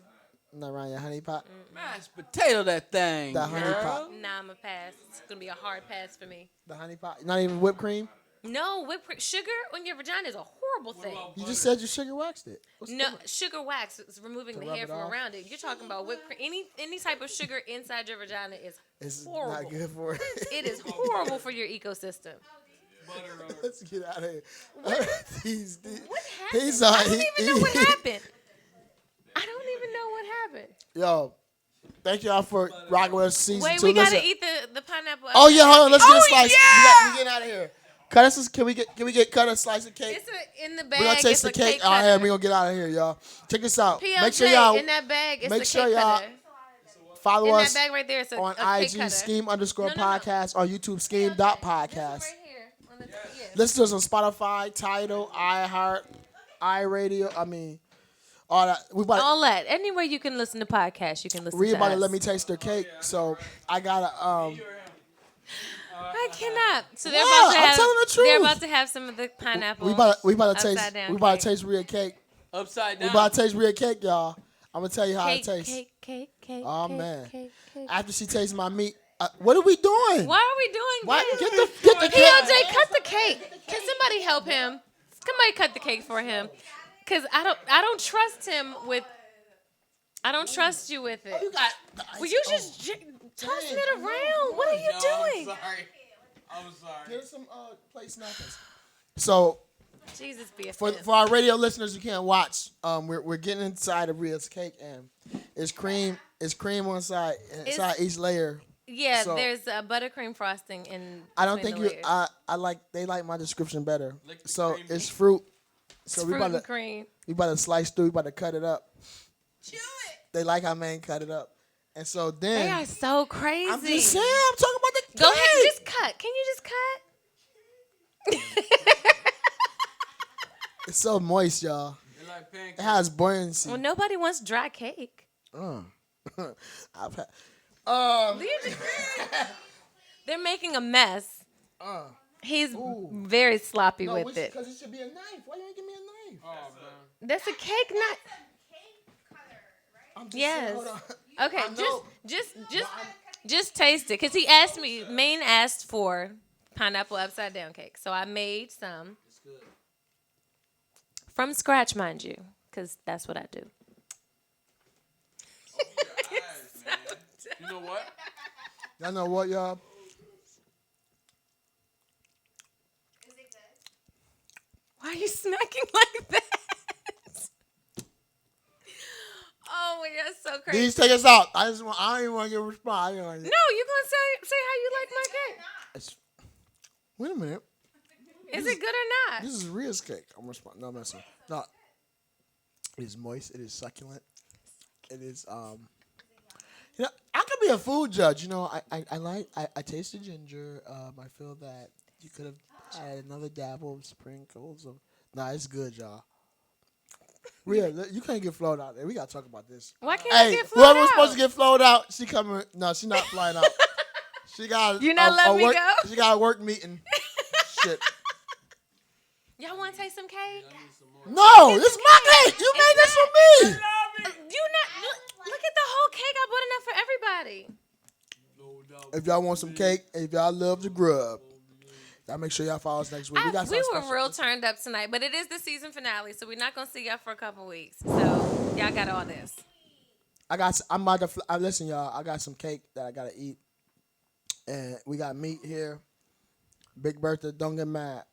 Speaker 3: Not around your honey pot.
Speaker 2: Mashed potato that thing.
Speaker 3: The honey
Speaker 2: girl.
Speaker 3: pot.
Speaker 4: Nah, I'm a pass. It's gonna be a hard pass for me.
Speaker 3: The honey pot. Not even whipped cream.
Speaker 4: No, sugar on your vagina is a horrible thing.
Speaker 3: You just said you sugar waxed it. What's
Speaker 4: No,
Speaker 3: the-
Speaker 4: sugar wax is removing the
Speaker 3: rub
Speaker 4: hair
Speaker 3: it
Speaker 4: from
Speaker 3: off?
Speaker 4: around it. You're talking about whipped cream. Any type of sugar inside your vagina is
Speaker 3: It's
Speaker 4: horrible.
Speaker 3: not good for it.
Speaker 4: It is horrible for your ecosystem.
Speaker 3: Let's get out of here. He's,
Speaker 4: What happened?
Speaker 3: he's
Speaker 4: I don't even know what happened. I don't even know what happened.
Speaker 3: Yo, thank y'all for rocking with us season
Speaker 4: Wait,
Speaker 3: 2.
Speaker 4: we gotta
Speaker 3: Listen.
Speaker 4: eat the pineapple.
Speaker 3: Oh yeah, hold on. Let's get a slice.
Speaker 2: yeah!
Speaker 3: We getting out of here. Cut us. Can we get cut a slice of cake?
Speaker 4: It's in the
Speaker 3: We're
Speaker 4: bag.
Speaker 3: gonna
Speaker 4: It's
Speaker 3: taste
Speaker 4: a
Speaker 3: the cake.
Speaker 4: cake
Speaker 3: All right,
Speaker 4: cutter.
Speaker 3: we gonna get out of here, y'all. Check this out.
Speaker 4: PLJ,
Speaker 3: Make sure y'all
Speaker 4: in that bag, it's
Speaker 3: make
Speaker 4: a
Speaker 3: sure
Speaker 4: cake
Speaker 3: y'all
Speaker 4: cutter.
Speaker 3: follow
Speaker 4: In
Speaker 3: us
Speaker 4: that bag right there, it's a
Speaker 3: on
Speaker 4: cake
Speaker 3: IG
Speaker 4: cutter.
Speaker 3: SKEAM_podcast
Speaker 4: No.
Speaker 3: on YouTube SKEAM.podcast.
Speaker 4: This right here. On the, yeah.
Speaker 3: Listen to us on Spotify, Tidal, iHeart, iRadio. I mean, all that. We about
Speaker 4: All that. Anywhere you can listen to podcasts, you can listen
Speaker 3: Rhea
Speaker 4: to
Speaker 3: about to
Speaker 4: us.
Speaker 3: let me taste their cake, so I gotta
Speaker 4: I cannot. So they're
Speaker 3: What?
Speaker 4: about to
Speaker 3: I'm
Speaker 4: have.
Speaker 3: telling the truth.
Speaker 4: They're about to have some of the pineapple.
Speaker 3: we about to
Speaker 4: upside
Speaker 3: taste
Speaker 4: down
Speaker 3: we about
Speaker 4: cake.
Speaker 3: to taste Rhea cake.
Speaker 2: Upside
Speaker 3: We
Speaker 2: down.
Speaker 3: about to taste Rhea cake, y'all. I'm gonna tell you how
Speaker 4: cake,
Speaker 3: it tastes.
Speaker 4: cake.
Speaker 3: Oh,
Speaker 4: cake,
Speaker 3: man.
Speaker 4: Cake.
Speaker 3: After she tastes my meat, what are we doing?
Speaker 4: Why are we doing
Speaker 3: Why?
Speaker 4: this?
Speaker 3: Get the cake.
Speaker 4: PLJ, cut the cake. Can somebody help him? Somebody cut the cake for him. Cause I don't trust him with. I don't trust you with it.
Speaker 3: You got.
Speaker 4: Well, you just tossing it around. What are you doing?
Speaker 2: I'm sorry.
Speaker 3: Get some plate snackers. So
Speaker 4: Jesus be a
Speaker 3: for our radio listeners who can't watch, we're getting inside of Rhea's cake and it's cream on the side and inside each layer.
Speaker 4: Yeah,
Speaker 3: So-
Speaker 4: there's buttercream frosting in.
Speaker 3: I don't
Speaker 4: between
Speaker 3: think
Speaker 4: the
Speaker 3: you.
Speaker 4: layers.
Speaker 3: They like my description better.
Speaker 2: Lick the
Speaker 3: So
Speaker 2: cream.
Speaker 3: it's fruit. So
Speaker 4: It's
Speaker 3: we
Speaker 4: fruit
Speaker 3: about
Speaker 4: and
Speaker 3: to
Speaker 4: cream.
Speaker 3: slice through. We about to cut it up. They like how man cut it up, and so
Speaker 4: They
Speaker 3: then
Speaker 4: are so crazy.
Speaker 3: I'm just saying. I'm talking about the
Speaker 4: Go
Speaker 3: cake.
Speaker 4: ahead, just cut. Can you just cut?
Speaker 3: It's so moist, y'all.
Speaker 2: They like pancakes.
Speaker 3: It has buoyancy.
Speaker 4: Well, nobody wants dry cake.
Speaker 3: I've had,
Speaker 4: They're making a mess.
Speaker 3: uh,
Speaker 4: He's very sloppy
Speaker 3: no,
Speaker 4: with it.
Speaker 3: because it should be a knife. Why you ain't give me a knife?
Speaker 2: Oh, man.
Speaker 4: That's a cake knife.
Speaker 3: I'm just
Speaker 4: Yes.
Speaker 3: saying, hold on.
Speaker 4: Okay,
Speaker 3: I know.
Speaker 4: just Just taste it, cause he asked me. Maine asked for pineapple upside down cake, so I made some
Speaker 5: It's good.
Speaker 4: from scratch, mind you, cause that's what I do.
Speaker 1: Your eyes, man.
Speaker 2: You know what?
Speaker 3: Y'all know what, y'all?
Speaker 4: Why are you smacking like that? Oh, you're so crazy.
Speaker 3: These take us out. I don't even want to get a response. I don't wanna
Speaker 4: No,
Speaker 3: get-
Speaker 4: you gonna say how you like my cake?
Speaker 3: It's- Wait a minute.
Speaker 4: Is it good or not?
Speaker 3: This is Ria's cake. I'm responding. No, I'm messing. No. It is moist. It is succulent. It is You know, I could be a food judge. You know, I taste the ginger. I feel that you could have had another dabble of sprinkles of. Nah, it's good, y'all. Rhea, you can't get flown out there. We gotta talk about this.
Speaker 4: Why can't I
Speaker 3: Hey,
Speaker 4: get flown
Speaker 3: whoever was
Speaker 4: out?
Speaker 3: supposed to get flown out, she coming. No, she's not flying out. She got.
Speaker 4: You not letting me
Speaker 3: work,
Speaker 4: go?
Speaker 3: She got a work meeting. Shit.
Speaker 4: Y'all want to taste some cake?
Speaker 3: No, this is my cake. You made this for me.
Speaker 4: You not look at the whole cake. I bought enough for everybody.
Speaker 3: If y'all want some cake, if y'all love the grub, y'all make sure y'all follow us next week. We got
Speaker 4: We
Speaker 3: something
Speaker 4: were
Speaker 3: special.
Speaker 4: real turned up tonight, but it is the season finale, so we're not gonna see y'all for a couple weeks. So y'all got all this.
Speaker 3: I'm about to. Listen, y'all. I got some cake that I gotta eat, and we got meat here. Big Bertha, don't get mad.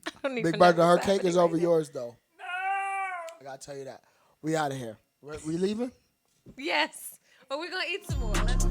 Speaker 4: I don't even
Speaker 3: Big
Speaker 4: know
Speaker 3: Bertha, her
Speaker 4: what's
Speaker 3: cake is
Speaker 4: happening
Speaker 3: over
Speaker 4: right now.
Speaker 3: yours though. I gotta tell you that. We out of here. We leaving?
Speaker 4: Yes, but we're gonna eat some more. Let's